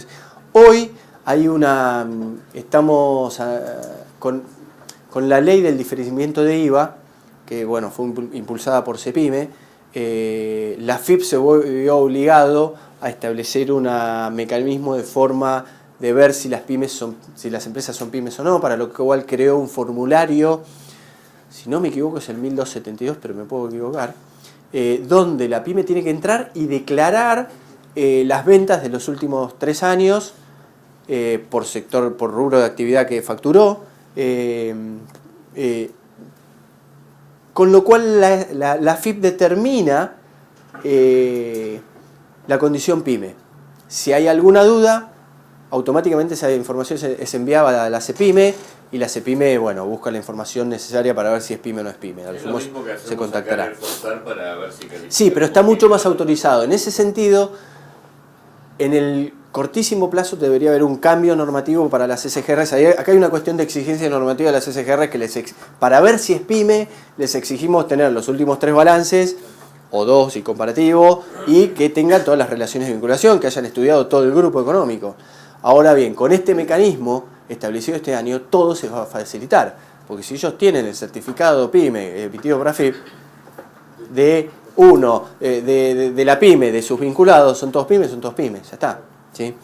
Hoy hay estamos con la ley del diferenciamiento de IVA, que bueno, fue impulsada por CEPIME, la FIP se vio obligado a establecer un mecanismo de forma de ver si las empresas son pymes o no, para lo cual creó un formulario, si no me equivoco es el 1272, pero me puedo equivocar, donde la pyme tiene que entrar y declarar las ventas de los últimos 3 años por sector, por rubro de actividad que facturó, con lo cual la FIP determina la condición pyme. Si hay alguna duda, automáticamente esa información es enviada a la CEPIME y la CEPIME, bueno, busca la información necesaria para ver si es pyme o no es pyme. Es lo mismo que se contactará. Acá en el Forestar para ver si sí, pero está mucho más autorizado. En ese sentido, en el cortísimo plazo debería haber un cambio normativo para las SGRs. Acá hay una cuestión de exigencia normativa de las SGRs que para ver si es pyme les exigimos tener los últimos 3 balances o 2 y comparativo y que tengan todas las relaciones de vinculación, que hayan estudiado todo el grupo económico. Ahora bien, con este mecanismo establecido este año, todo se va a facilitar, porque si ellos tienen el certificado PYME emitido por AFIP de uno de la pyme, de sus vinculados, son todos pymes, ya está. ¿Sí?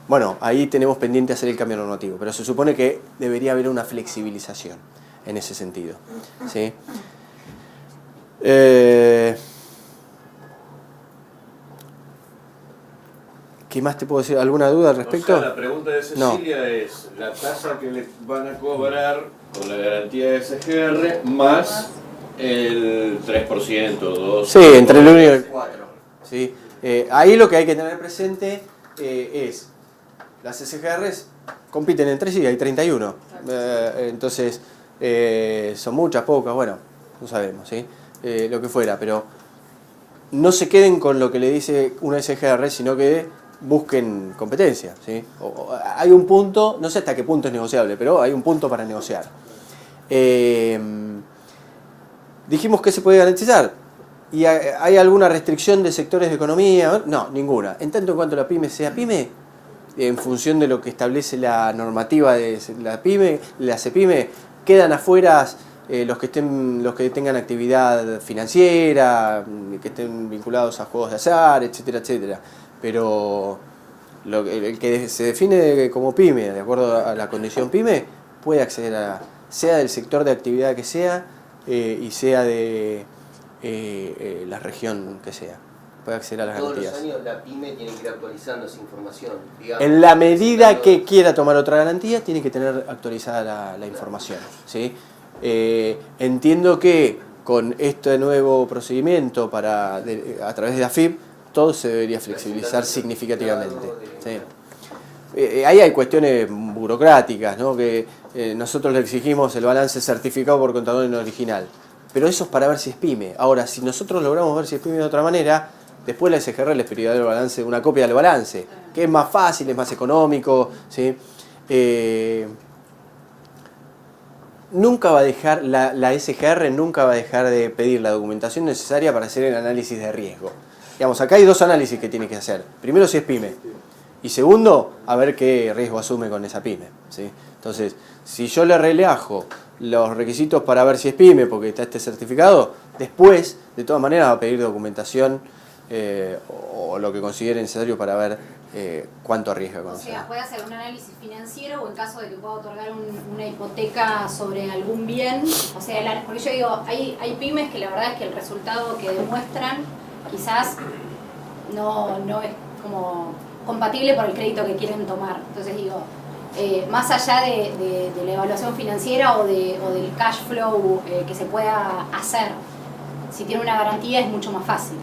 Bueno, ahí tenemos pendiente hacer el cambio normativo, pero se supone que debería haber una flexibilización en ese sentido. ¿Sí? ¿Qué más te puedo decir? ¿Alguna duda al respecto? O sea, la pregunta de Cecilia es la tasa que le van a cobrar con la garantía de SGR más el 3%, 2%. Sí, entre el 1 y el 4. ¿Sí? Ahí lo que hay que tener presente es las SGRs compiten entre sí, hay 31. Entonces, son muchas, pocas, bueno, no sabemos, ¿sí? Lo que fuera, pero no se queden con lo que le dice una SGR, sino que busquen competencia, ¿sí? Hay un punto, no sé hasta qué punto es negociable, pero hay un punto para negociar. Dijimos que se puede garantizar. ¿Y hay alguna restricción de sectores de economía? No, ninguna. En tanto en cuanto la pyme sea pyme, en función de lo que establece la normativa de la pyme, la CEPYME, quedan afuera los que tengan actividad financiera, que estén vinculados a juegos de azar, etcétera, etcétera. Pero el que se define como pyme, de acuerdo a la condición pyme, puede acceder sea del sector de actividad que sea y sea de la región que sea. Puede acceder a las garantías. Todos los años la pyme tiene que ir actualizando esa información. Digamos, En la medida que quiera tomar otra garantía, tiene que tener actualizada la información. ¿Sí? Entiendo que con este nuevo procedimiento a través de AFIP, todo se debería flexibilizar significativamente. ¿Sí? Ahí hay cuestiones burocráticas, ¿no? Que nosotros le exigimos el balance certificado por contador en original. Pero eso es para ver si es pyme. Ahora, si nosotros logramos ver si es pyme de otra manera, después la SGR les pedirá el balance, una copia del balance, que es más fácil, es más económico. ¿Sí? Nunca va a dejar, la SGR nunca va a dejar de pedir la documentación necesaria para hacer el análisis de riesgo. Digamos, acá hay dos análisis que tiene que hacer. Primero, si es pyme. Y segundo, a ver qué riesgo asume con esa pyme. ¿Sí? Entonces, si yo le relajo los requisitos para ver si es pyme, porque está este certificado, después, de todas maneras, va a pedir documentación o lo que considere necesario para ver cuánto arriesga con eso. O sea, puede hacer un análisis financiero o en caso de que pueda otorgar una hipoteca sobre algún bien. O sea, porque yo digo, hay pymes que la verdad es que el resultado que demuestran quizás no es como compatible por el crédito que quieren tomar. Entonces digo, más allá de la evaluación financiera o del cash flow que se pueda hacer, si tiene una garantía es mucho más fácil.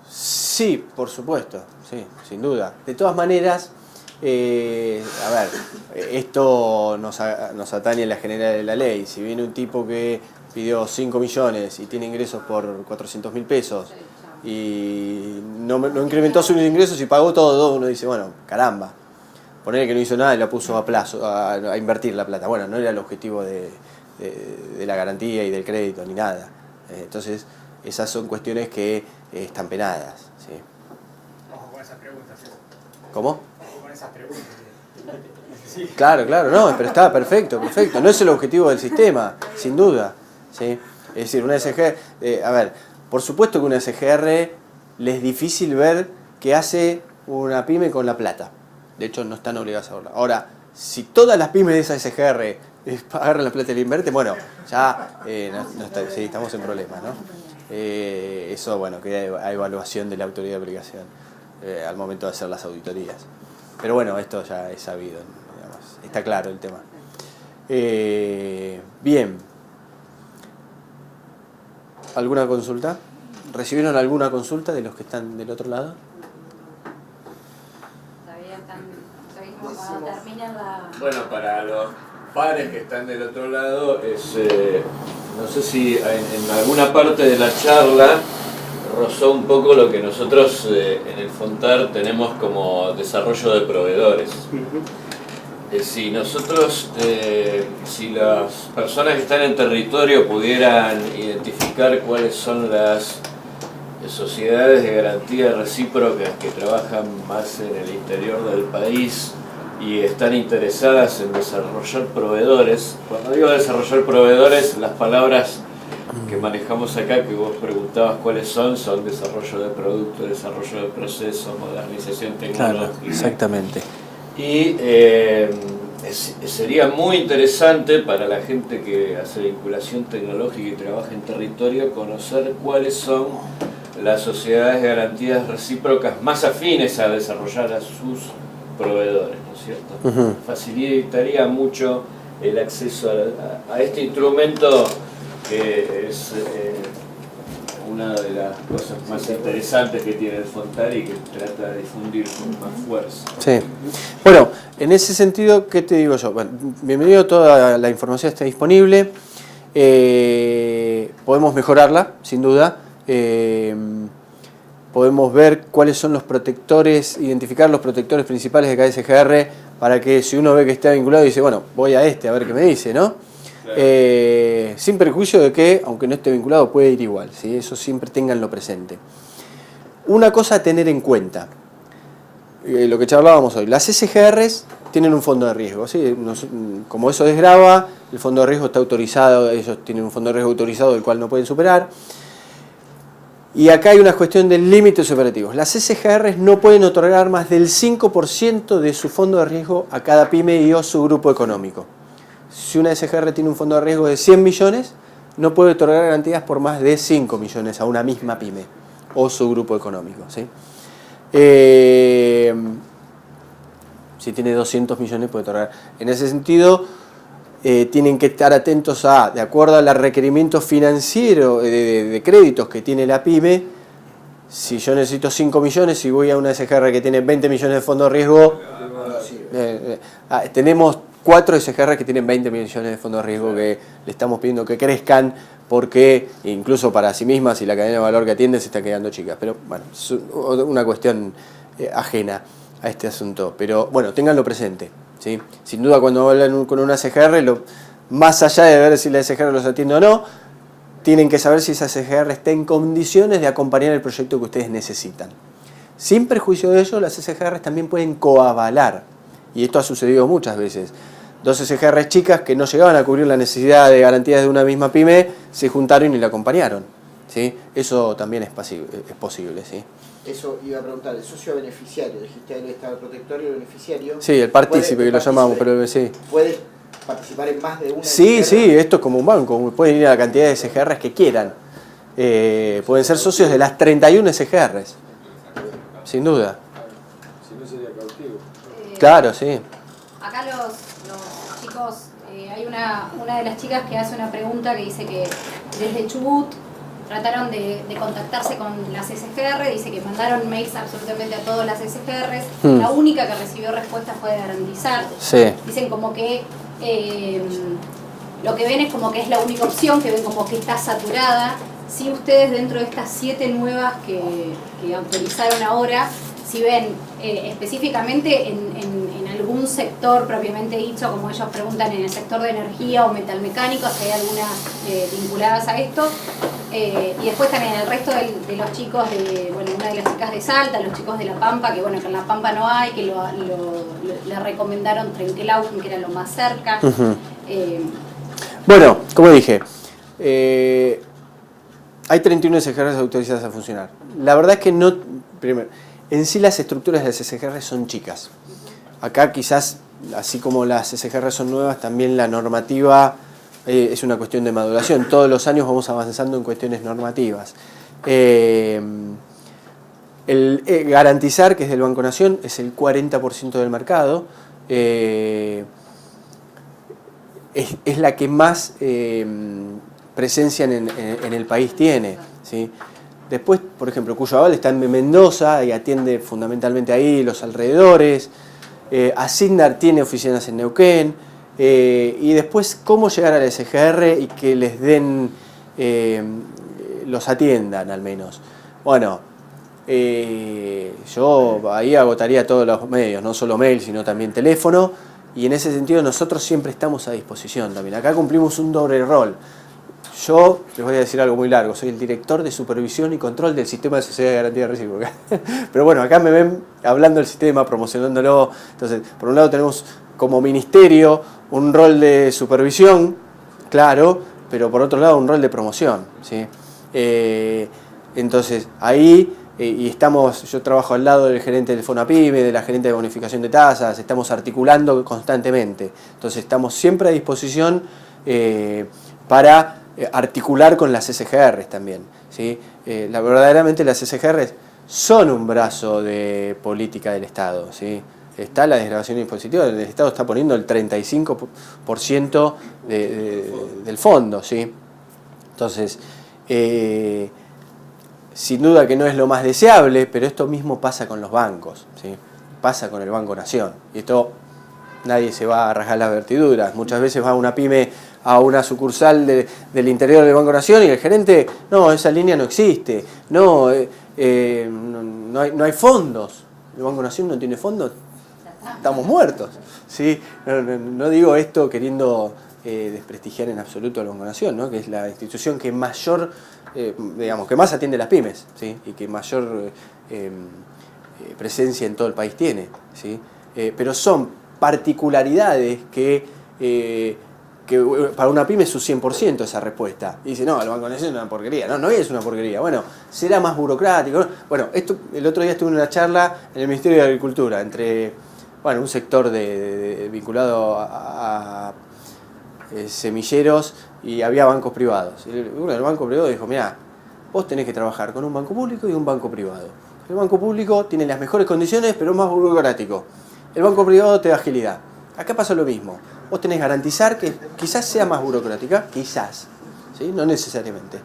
Sí, por supuesto, sí, sin duda. De todas maneras, a ver, esto nos atañe a la generalidad de la ley. Si viene un tipo que pidió 5 millones y tiene ingresos por 400.000 pesos y no incrementó sus ingresos y pagó todo, uno dice, bueno, caramba, ponerle que no hizo nada y la puso a plazo, a invertir la plata. Bueno, no era el objetivo de la garantía y del crédito ni nada. Entonces, esas son cuestiones que están penadas. ¿Sí? Ojo con esas preguntas. ¿Sí? ¿Cómo? Ojo con esas preguntas. Sí. Claro, no, pero está perfecto. No es el objetivo del sistema, sin duda. ¿Sí? Es decir, una SGR, a ver, por supuesto que una SGR le es difícil ver qué hace una pyme con la plata. De hecho, no están obligadas a verla. Ahora, si todas las pymes de esa SGR agarran la plata y la invierten, bueno, ya sí, estamos en problemas, ¿no? Eso, bueno, queda a evaluación de la autoridad de aplicación al momento de hacer las auditorías. Pero bueno, esto ya es sabido, digamos, está claro el tema. Bien. ¿Alguna consulta? ¿Recibieron alguna consulta de los que están del otro lado? Cuando terminen la... Bueno, para los padres que están del otro lado, no sé si en alguna parte de la charla rozó un poco lo que nosotros en el FONTAR tenemos como desarrollo de proveedores. Si nosotros, si las personas que están en territorio pudieran identificar cuáles son las sociedades de garantía recíproca que trabajan más en el interior del país y están interesadas en desarrollar proveedores. Cuando digo desarrollar proveedores, las palabras que manejamos acá, que vos preguntabas cuáles son desarrollo de producto, desarrollo de proceso, modernización tecnológica. Claro, exactamente. Y sería muy interesante para la gente que hace vinculación tecnológica y trabaja en territorio conocer cuáles son las sociedades de garantías recíprocas más afines a desarrollar a sus proveedores, ¿no es cierto? Facilitaría mucho el acceso a este instrumento que es una de las cosas más interesantes que tiene el Fontari y que trata de difundir con más fuerza. Sí. Bueno, en ese sentido, ¿qué te digo yo? Bueno, bienvenido, toda la información está disponible. Podemos mejorarla, sin duda. Podemos ver cuáles son los protectores, identificar los protectores principales de cada SGR para que si uno ve que está vinculado y dice, bueno, voy a ver qué me dice, ¿no? Claro. Sin perjuicio de que, aunque no esté vinculado, puede ir igual, ¿sí? Eso siempre ténganlo presente. Una cosa a tener en cuenta, lo que charlábamos hoy, las SGRs tienen un fondo de riesgo, ¿sí? Como eso desgrava, el fondo de riesgo está autorizado, ellos tienen un fondo de riesgo autorizado del cual no pueden superar. Y acá hay una cuestión de límites operativos. Las SGRs no pueden otorgar más del 5% de su fondo de riesgo a cada pyme y o su grupo económico. Si una SGR tiene un fondo de riesgo de 100 millones, no puede otorgar garantías por más de 5 millones a una misma pyme o su grupo económico, ¿sí? Si tiene 200 millones puede otorgar. En ese sentido, tienen que estar atentos a, de acuerdo al requerimiento financiero de créditos que tiene la pyme, si yo necesito 5 millones y voy a una SGR que tiene 20 millones de fondo de riesgo, tenemos 4 SGR que tienen 20 millones de fondo de riesgo que le estamos pidiendo que crezcan porque incluso para sí mismas y la cadena de valor que atiende se está quedando chicas. Pero bueno, es una cuestión ajena a este asunto. Pero bueno, ténganlo presente, ¿sí? Sin duda cuando hablan con una SGR, más allá de ver si la SGR los atiende o no, tienen que saber si esa SGR está en condiciones de acompañar el proyecto que ustedes necesitan. Sin perjuicio de ello, las SGR también pueden coavalar, y esto ha sucedido muchas veces. 2 SGR chicas que no llegaban a cubrir la necesidad de garantías de una misma pyme, se juntaron y la acompañaron, ¿sí? Eso también es posible, ¿sí? Eso iba a preguntar, el socio beneficiario, dijiste ahí está el protector y el beneficiario. Sí, el partícipe que lo llamamos, pero sí. ¿Puede participar en más de una? Sí, SGR? sí, esto es como un banco, pueden ir a la cantidad de SGRs que quieran. Pueden ser socios de las 31 SGRs, sin duda. Si no sería cautivo. Claro, sí. Acá los chicos, hay una de las chicas que hace una pregunta que dice que desde Chubut trataron de contactarse con las SGR, dice que mandaron mails absolutamente a todas las SGRs, la única que recibió respuesta fue de Garantizar. Sí. Dicen como que lo que ven es como que es la única opción, que ven como que está saturada. Si ustedes dentro de estas 7 nuevas que autorizaron ahora, si ven específicamente en algún sector propiamente dicho, como ellos preguntan, en el sector de energía o metalmecánico, si hay algunas vinculadas a esto, y después también el resto de los chicos una de las chicas de Salta, los chicos de La Pampa, que bueno, que en La Pampa no hay, que le recomendaron Trenquelauquen, que era lo más cerca. Bueno, como dije, hay 31 SGRs autorizadas a funcionar. La verdad es que no, primero, en sí las estructuras de las SGR son chicas. Acá quizás, así como las SGR son nuevas, también la normativa es una cuestión de maduración. Todos los años vamos avanzando en cuestiones normativas. Garantizar, que es del Banco Nación, es el 40% del mercado. Es la que más presencia en el país tiene, ¿sí? Después, por ejemplo, Cuyo Aval está en Mendoza y atiende fundamentalmente ahí los alrededores. Asignar tiene oficinas en Neuquén. Y después, cómo llegar a la SGR y que les den, los atiendan al menos. Bueno, yo ahí agotaría todos los medios, no solo mail, sino también teléfono. Y en ese sentido nosotros siempre estamos a disposición también. Acá cumplimos un doble rol. Yo les voy a decir algo muy largo, soy el director de supervisión y control del sistema de sociedad de garantía recíproca. Pero bueno, acá me ven hablando del sistema, promocionándolo. Entonces, por un lado tenemos como ministerio un rol de supervisión, claro, pero por otro lado un rol de promoción, ¿sí? Entonces, ahí, y yo trabajo al lado del gerente del FONAPYME, de la gerente de bonificación de tasas, estamos articulando constantemente. Entonces, estamos siempre a disposición para articular con las SGRs también, ¿sí? Verdaderamente las SGRs son un brazo de política del Estado, ¿sí? Está la desgravación impositiva, el Estado está poniendo el 35% del fondo, ¿sí? Entonces, sin duda que no es lo más deseable, pero esto mismo pasa con los bancos, ¿sí? Pasa con el Banco Nación. Y esto nadie se va a rasgar las vestiduras. Muchas veces va una pyme a una sucursal del interior del Banco Nación y el gerente, no, esa línea no existe, no hay fondos. El Banco Nación no tiene fondos, estamos muertos, ¿sí? No digo esto queriendo desprestigiar en absoluto al Banco Nación, ¿no? Que es la institución que mayor, que más atiende a las pymes, ¿sí? Y que mayor presencia en todo el país tiene, ¿sí? Pero son particularidades que para una pyme es su 100% esa respuesta. Y dice, no, el Banco Nación es una porquería. No, no es una porquería. Bueno, será más burocrático, ¿no? Bueno, el otro día estuve en una charla en el Ministerio de Agricultura entre un sector vinculado a semilleros, y había bancos privados. El banco privado dijo, mira, vos tenés que trabajar con un banco público y un banco privado. El banco público tiene las mejores condiciones, pero es más burocrático. El banco privado te da agilidad. Acá pasa lo mismo. Vos tenés que garantizar que quizás sea más burocrática, quizás, ¿sí? No necesariamente.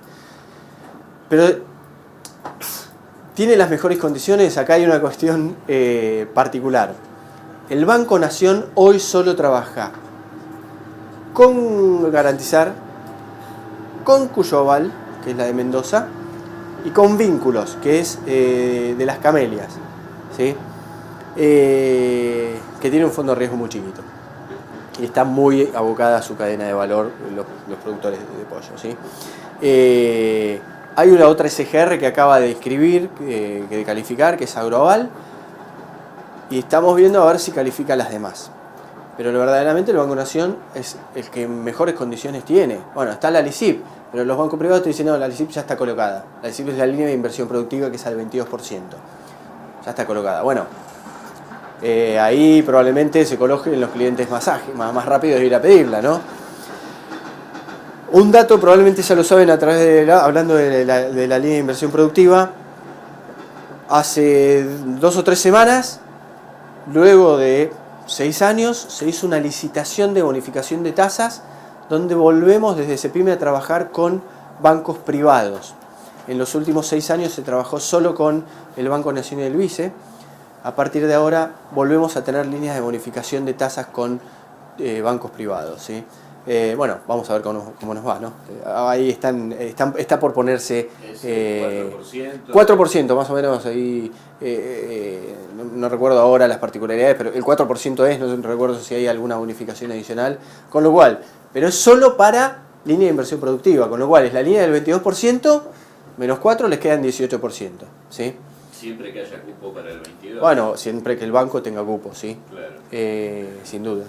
Pero tiene las mejores condiciones. Acá hay una cuestión particular. El Banco Nación hoy solo trabaja con Garantizar, con Cuyo Aval, que es la de Mendoza, y con Vínculos, que es de las Camelias, ¿sí? Que tiene un fondo de riesgo muy chiquito. Y está muy abocada a su cadena de valor los productores de pollo, ¿sí? Hay una otra SGR que acaba de inscribir, de calificar, que es Agroaval, y estamos viendo a ver si califica las demás. Pero verdaderamente el Banco Nación es el que mejores condiciones tiene. Bueno, está la LICIP, pero los bancos privados te dicen, no, la LICIP ya está colocada. La LICIP es la línea de inversión productiva, que es al 22%. Ya está colocada. Bueno, ahí probablemente se coloquen los clientes más rápidos de ir a pedirla, ¿no? Un dato probablemente ya lo saben a través hablando de la línea de inversión productiva. Hace 2 o 3 semanas, luego de 6 años, se hizo una licitación de bonificación de tasas donde volvemos desde CEPYME a trabajar con bancos privados. En los últimos 6 años se trabajó solo con el Banco Nación y el BICE. A partir de ahora volvemos a tener líneas de bonificación de tasas con bancos privados, ¿sí? Vamos a ver cómo nos va, ¿no? Ahí está por ponerse 4% más o menos ahí, no recuerdo ahora las particularidades, pero el 4% no recuerdo si hay alguna bonificación adicional, con lo cual, pero es solo para línea de inversión productiva, con lo cual es la línea del 22%, menos 4 les quedan 18%, ¿sí? Siempre que haya cupo para el 22. Bueno, siempre que el banco tenga cupo, sí. Claro. Sin duda.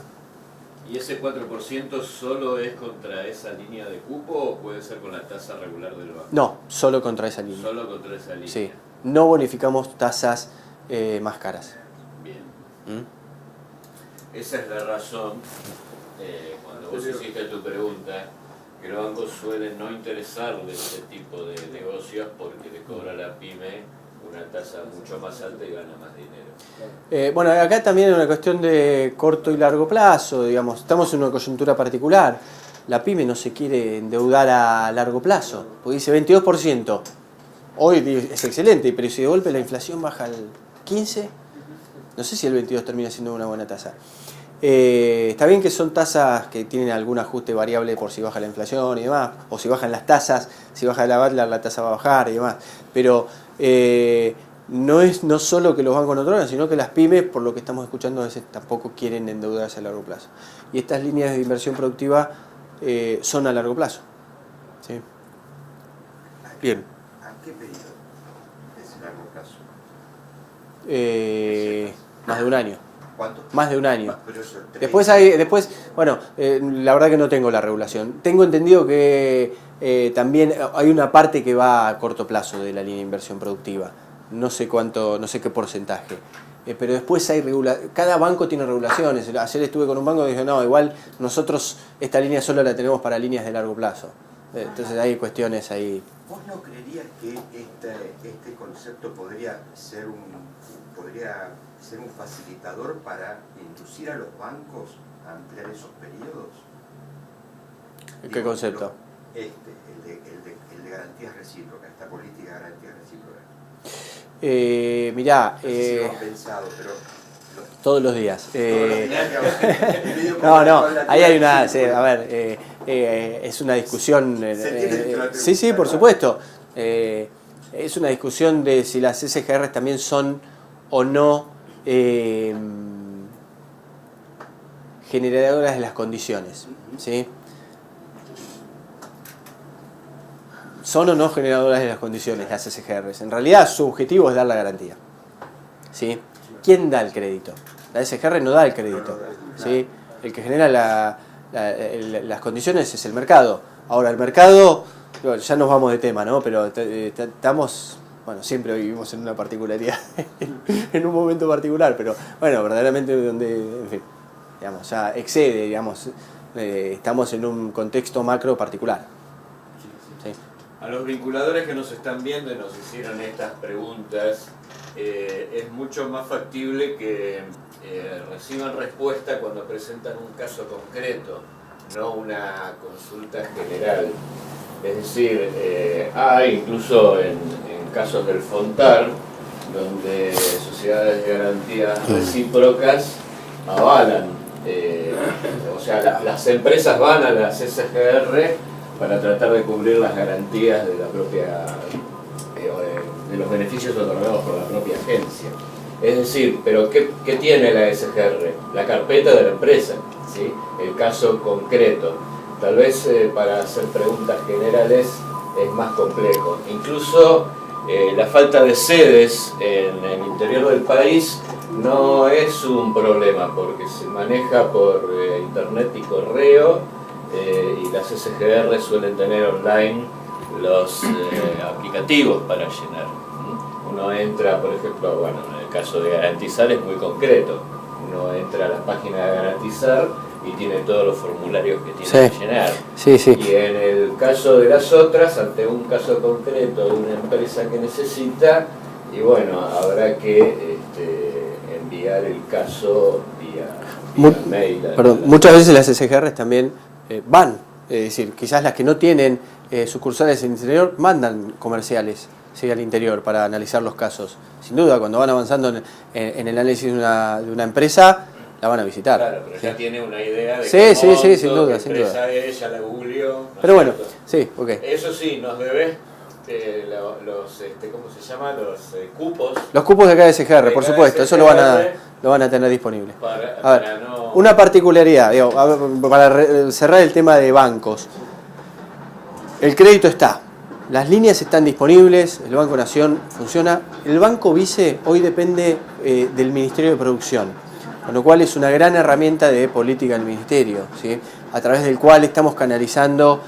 ¿Y ese 4% solo es contra esa línea de cupo o puede ser con la tasa regular del banco? No, solo contra esa línea. Solo contra esa línea. Sí, no bonificamos tasas más caras. Bien. ¿Mm? Esa es la razón, cuando vos hiciste tu pregunta, que los bancos suelen no interesarle ese tipo de negocios porque le cobra a la pyme una tasa mucho más alta y gana más dinero. Acá también es una cuestión de corto y largo plazo, digamos. Estamos en una coyuntura particular. La pyme no se quiere endeudar a largo plazo, porque dice 22%. Hoy es excelente, pero si de golpe la inflación baja al 15%, no sé si el 22% termina siendo una buena tasa. Está bien que son tasas que tienen algún ajuste variable por si baja la inflación y demás, o si bajan las tasas, si baja la BATLAR la tasa va a bajar y demás, pero no solo que los bancos no otorgan, sino que las pymes, por lo que estamos escuchando, a veces tampoco quieren endeudarse a largo plazo. Y estas líneas de inversión productiva son a largo plazo. ¿Sí? Bien. ¿A qué periodo es largo plazo? Más de un año. ¿Cuánto? Más de un año. Pero eso, Después, bueno, la verdad que no tengo la regulación. Tengo entendido que también hay una parte que va a corto plazo de la línea de inversión productiva. No sé cuánto, no sé qué porcentaje. Pero después hay cada banco tiene regulaciones. Ayer estuve con un banco que dijo, no, igual nosotros esta línea solo la tenemos para líneas de largo plazo. Entonces hay cuestiones ahí. ¿Vos no creerías que este concepto podría ser un facilitador para inducir a los bancos a ampliar esos periodos? ¿Qué concepto? El de garantías recíprocas, esta política de garantías recíprocas. Mirá, No sé si lo han pensado, pero todos los días. No, ahí hay una, a ver, es una discusión. Sí, por supuesto. Es una discusión de si las SGR también son o no generadoras de las condiciones, ¿sí? Son o no generadoras de las condiciones las SGRs. En realidad su objetivo es dar la garantía, ¿sí? ¿Quién da el crédito? La SGR no da el crédito, ¿sí? El que genera las condiciones es el mercado. Ahora, el mercado, ya nos vamos de tema, ¿no? Pero estamos, bueno, siempre vivimos en una particularidad, en un momento particular, pero bueno, verdaderamente donde, en fin, digamos, ya excede, digamos, estamos en un contexto macro particular. ¿Sí? A los vinculadores que nos están viendo y nos hicieron estas preguntas, es mucho más factible que reciban respuesta cuando presentan un caso concreto, no una consulta general. Es decir, hay incluso en casos del FONTAR, donde sociedades de garantías recíprocas avalan, o sea, las empresas van a las SGR para tratar de cubrir las garantías de la propia, de los beneficios otorgados por la propia agencia. Es decir, pero ¿qué tiene la SGR? La carpeta de la empresa, ¿sí? El caso concreto. Tal vez para hacer preguntas generales es más complejo. Incluso la falta de sedes en el interior del país no es un problema, porque se maneja por internet y correo, y las SGR suelen tener online los aplicativos para llenar. Uno entra, por ejemplo, bueno, en el caso de garantizar es muy concreto. Uno entra a la página de garantizar y tiene todos los formularios que tiene que llenar. Sí. Y en el caso de las otras, ante un caso concreto de una empresa que necesita, y bueno, habrá que enviar el caso vía mail. Muchas veces las SGR también van, es decir, quizás las que no tienen sucursales en el interior mandan comerciales, ¿sí?, al interior para analizar los casos. Sin duda, cuando van avanzando en el análisis de una empresa, la van a visitar. Claro, pero ya tiene una idea de sí, sin duda, qué sin empresa duda. es, ya la googleó. Pero bueno, sí, ok. Eso sí, nos debes los, ¿cómo se llama? Los cupos. Los cupos de cada SGR, por cada supuesto, eso lo van a tener disponible. A ver, una particularidad, digo, para cerrar el tema de bancos. El crédito está, las líneas están disponibles, el Banco Nación funciona. El Banco Vice hoy depende del Ministerio de Producción, con lo cual es una gran herramienta de política del Ministerio, ¿sí?, a través del cual estamos canalizando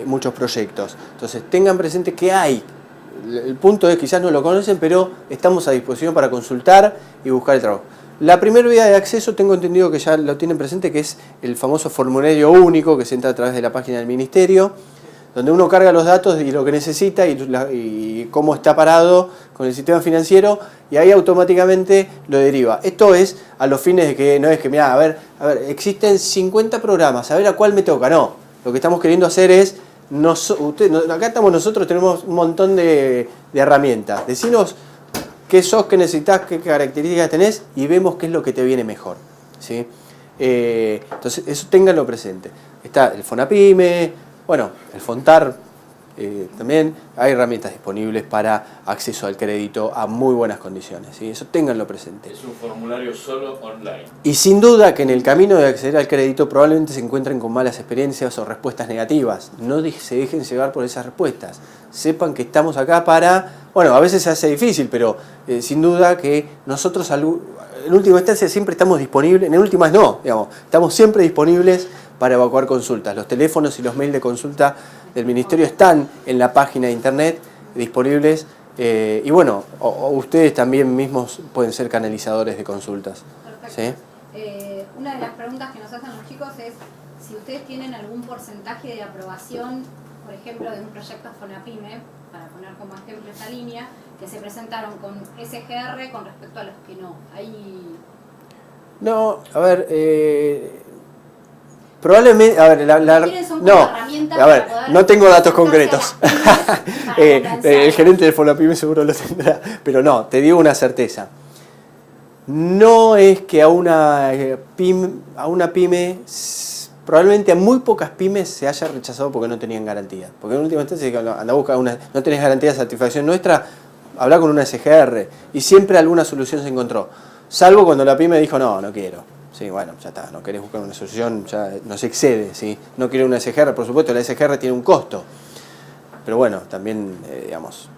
muchos proyectos. Entonces tengan presente que hay, el punto es, quizás no lo conocen, pero estamos a disposición para consultar y buscar el trabajo. La primera vía de acceso, tengo entendido que ya lo tienen presente, que es el famoso formulario único que se entra a través de la página del Ministerio, donde uno carga los datos y lo que necesita y cómo está parado con el sistema financiero, y ahí automáticamente lo deriva. Esto es a los fines de que no es que, mirá, a ver, existen 50 programas, a ver a cuál me toca. No, lo que estamos queriendo hacer es, acá estamos nosotros, tenemos un montón de herramientas. Decinos qué sos, qué necesitas, qué características tenés, y vemos qué es lo que te viene mejor, ¿sí? Entonces, eso ténganlo presente. Está el FONAPYME, bueno, el FONTAR, también hay herramientas disponibles para acceso al crédito a muy buenas condiciones, ¿sí? Eso ténganlo presente. Es un formulario solo online. Y sin duda que en el camino de acceder al crédito probablemente se encuentren con malas experiencias o respuestas negativas. No se dejen llevar por esas respuestas. Sepan que estamos acá para... Bueno, a veces se hace difícil, pero sin duda que nosotros en última instancia siempre estamos disponibles, en últimas no, digamos, estamos siempre disponibles para evacuar consultas. Los teléfonos y los mails de consulta del Ministerio están en la página de internet disponibles y bueno, o ustedes también mismos pueden ser canalizadores de consultas. Perfecto. ¿Sí? Una de las preguntas que nos hacen los chicos es si ustedes tienen algún porcentaje de aprobación, por ejemplo, de un proyecto FONAPYME, para poner como ejemplo esa línea, que se presentaron con SGR con respecto a los que no. Ahí... No, a ver, probablemente, a ver, a ver, no tengo datos concretos. El gerente de FONAPYME seguro lo tendrá, pero no, te digo una certeza. No es que a una pyme, probablemente a muy pocas pymes se haya rechazado porque no tenían garantía. Porque en última instancia, anda a buscar no tenés garantía de satisfacción nuestra, habla con una SGR y siempre alguna solución se encontró. Salvo cuando la pyme dijo, no quiero. Sí, bueno, ya está, no querés buscar una solución, ya nos excede, ¿sí? No quiero una SGR, por supuesto, la SGR tiene un costo. Pero bueno, también, digamos,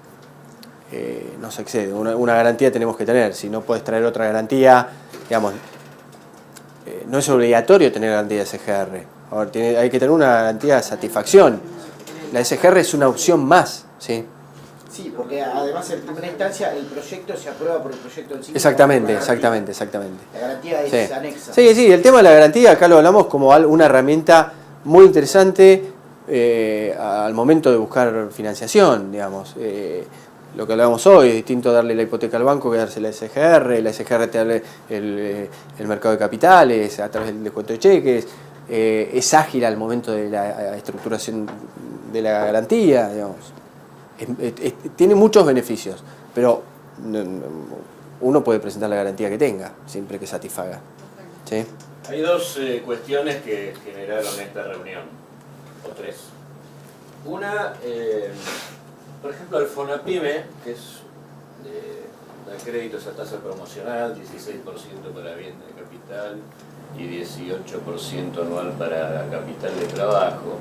nos excede. Una garantía tenemos que tener. Si no puedes traer otra garantía, digamos, no es obligatorio tener garantía de SGR. Ahora, hay que tener una garantía de satisfacción. La SGR es una opción más, ¿sí? Sí, porque además en primera instancia el proyecto se aprueba por el proyecto en sí. Exactamente. La garantía es anexa. Sí, el tema de la garantía acá lo hablamos como una herramienta muy interesante al momento de buscar financiación, digamos. Lo que hablábamos hoy, es distinto darle la hipoteca al banco que darse la SGR te da el mercado de capitales a través del descuento de cheques, es ágil al momento de la estructuración de la garantía, digamos. Tiene muchos beneficios, pero uno puede presentar la garantía que tenga, siempre que satisfaga. ¿Sí? Hay dos cuestiones que generaron esta reunión, o tres. Una, por ejemplo, el FONAPYME, que da créditos a tasa promocional, 16% para bien de capital y 18% anual para capital de trabajo.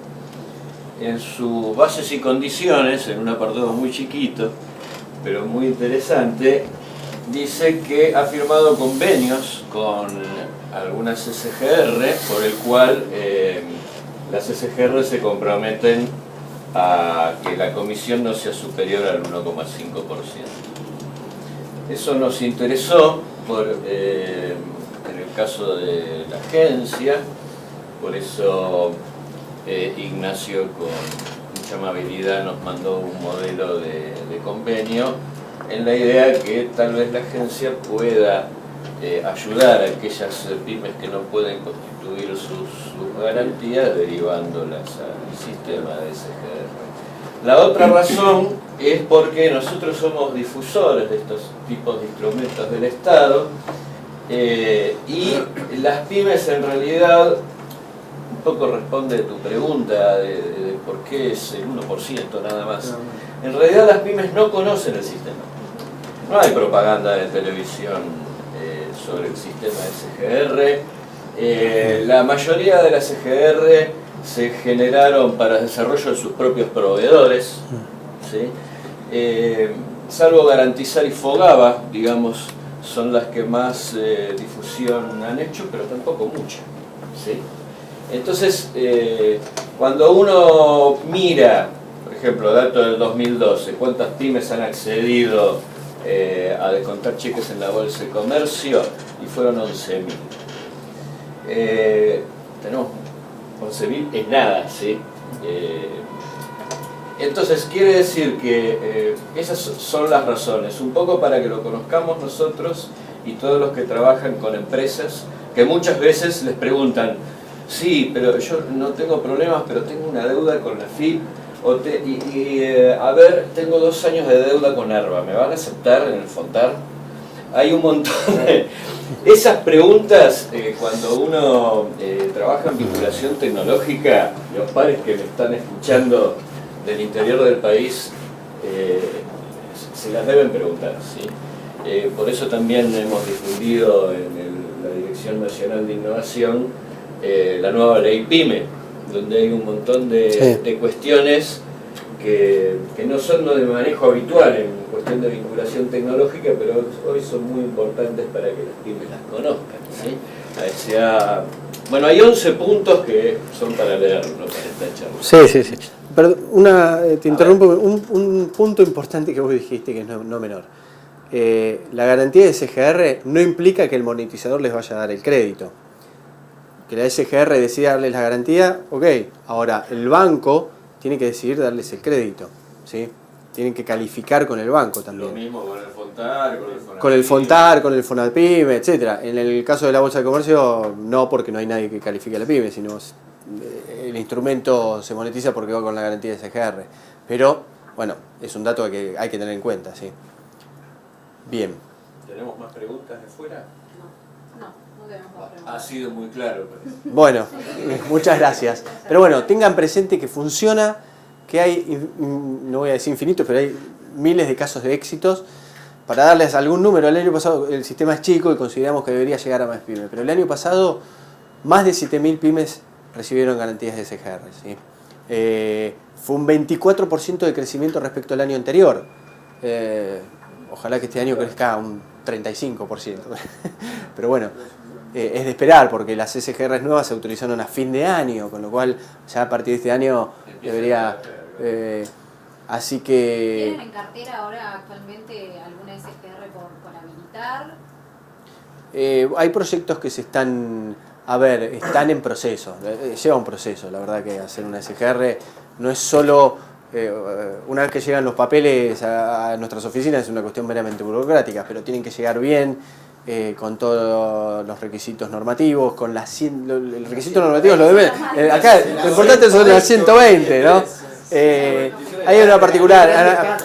En sus bases y condiciones, en un apartado muy chiquito, pero muy interesante, dice que ha firmado convenios con algunas SGR, por el cual las SGR se comprometen a que la comisión no sea superior al 1,5%. Eso nos interesó en el caso de la agencia, por eso Ignacio con mucha amabilidad nos mandó un modelo de convenio en la idea que tal vez la agencia pueda ayudar a aquellas pymes que no pueden constituir sus garantías derivándolas al sistema de SGR. La otra razón es porque nosotros somos difusores de estos tipos de instrumentos del Estado y las pymes en realidad, un poco responde a tu pregunta de por qué es el 1% nada más. En realidad las pymes no conocen el sistema. No hay propaganda de televisión sobre el sistema SGR. La mayoría de las SGR se generaron para desarrollo de sus propios proveedores, ¿sí? Salvo Garantizar y Fogaba, digamos, son las que más difusión han hecho, pero tampoco mucha, ¿sí? Entonces, cuando uno mira, por ejemplo, datos del 2012, cuántas pymes han accedido a descontar cheques en la Bolsa de Comercio, y fueron 11.000. Tenemos 11.000 es nada, ¿sí? Entonces quiere decir que esas son las razones, un poco para que lo conozcamos nosotros y todos los que trabajan con empresas, que muchas veces les preguntan, sí, pero yo no tengo problemas, pero tengo una deuda con la FIP, a ver, tengo 2 años de deuda con ARBA, ¿me van a aceptar en el FONTAR? Hay un montón de... Esas preguntas, cuando uno trabaja en vinculación tecnológica, los pares que me están escuchando del interior del país, se las deben preguntar, ¿sí? Por eso también hemos difundido en la Dirección Nacional de Innovación la nueva ley PYME, donde hay un montón de cuestiones que no son de manejo habitual en cuestión de vinculación tecnológica, pero hoy son muy importantes para que las pymes las conozcan, ¿sí? O sea, bueno, hay 11 puntos que son para leerlo, para esta charla. Sí. Perdón, te interrumpo, un punto importante que vos dijiste que es no menor. La garantía de SGR no implica que el monetizador les vaya a dar el crédito. Que la SGR decida darles la garantía, ok. Ahora, el banco tiene que decidir darles el crédito, ¿sí? Tienen que calificar con el banco también. Lo mismo con el Fontar, con el Fonapyme, etc. En el caso de la Bolsa de Comercio, no, porque no hay nadie que califique la pyme, sino el instrumento se monetiza porque va con la garantía de SGR. Pero, bueno, es un dato que hay que tener en cuenta, ¿sí? Bien. ¿Tenemos más preguntas de fuera? No tenemos más preguntas. Ha sido muy claro. Bueno, muchas gracias. Pero bueno, tengan presente que funciona, que hay, no voy a decir infinitos, pero hay miles de casos de éxitos. Para darles algún número, el año pasado el sistema es chico y consideramos que debería llegar a más pymes, pero el año pasado más de 7.000 pymes recibieron garantías de SGR, ¿sí? Fue un 24% de crecimiento respecto al año anterior. Ojalá que este año crezca un 35%. Pero bueno, es de esperar porque las SGR nuevas se autorizaron a fin de año, con lo cual ya a partir de este año debería... así que... ¿Tienen en cartera ahora actualmente alguna SGR por habilitar? Hay proyectos que se están... A ver, están en proceso. Lleva un proceso, la verdad que hacer una SGR no es solo... una vez que llegan los papeles a nuestras oficinas es una cuestión meramente burocrática, pero tienen que llegar bien, con todos los requisitos normativos, con las el requisito normativo lo debe... acá lo importante son las 120, ¿no? Hay una particular,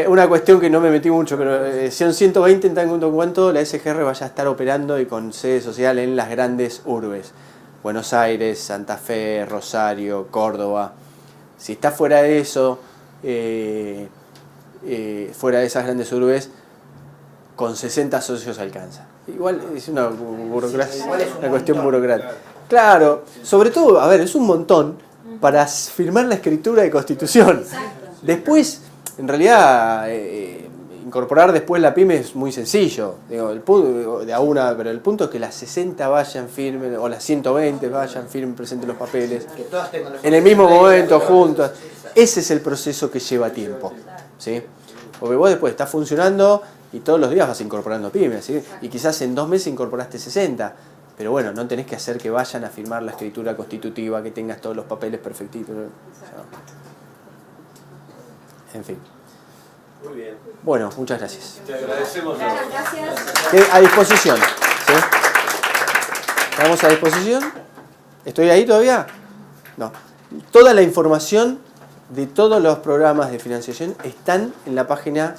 una cuestión que no me metí mucho, pero son 120 en tanto en cuanto la SGR vaya a estar operando y con sede social en las grandes urbes. Buenos Aires, Santa Fe, Rosario, Córdoba. Si está fuera de eso, fuera de esas grandes urbes, con 60 socios alcanza. Igual es una burocracia, una cuestión burocrática. Claro, sobre todo, a ver, es un montón para firmar la escritura de constitución. Después, en realidad, incorporar después la pyme es muy sencillo. Digo, el punto, de a una, pero el punto es que las 60 vayan, firmen, o las 120 vayan, firmen, presenten los papeles. En el mismo momento, juntas. Ese es el proceso que lleva tiempo, ¿sí? Porque vos después estás funcionando y todos los días vas incorporando pymes, ¿sí? Y quizás en 2 meses incorporaste 60. Pero bueno, no tenés que hacer que vayan a firmar la escritura constitutiva, que tengas todos los papeles perfectitos. ¿No? En fin. Muy bien. Bueno, muchas gracias. Te agradecemos. Muchas gracias. A disposición. ¿Sí? ¿Estamos a disposición? ¿Estoy ahí todavía? No. Toda la información de todos los programas de financiación están en la página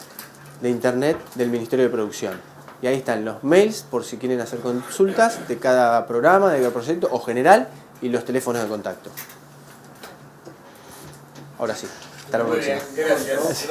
de internet del Ministerio de Producción. Y ahí están los mails por si quieren hacer consultas de cada programa, de cada proyecto o general, y los teléfonos de contacto. Ahora sí. Hasta la próxima. Gracias. Gracias.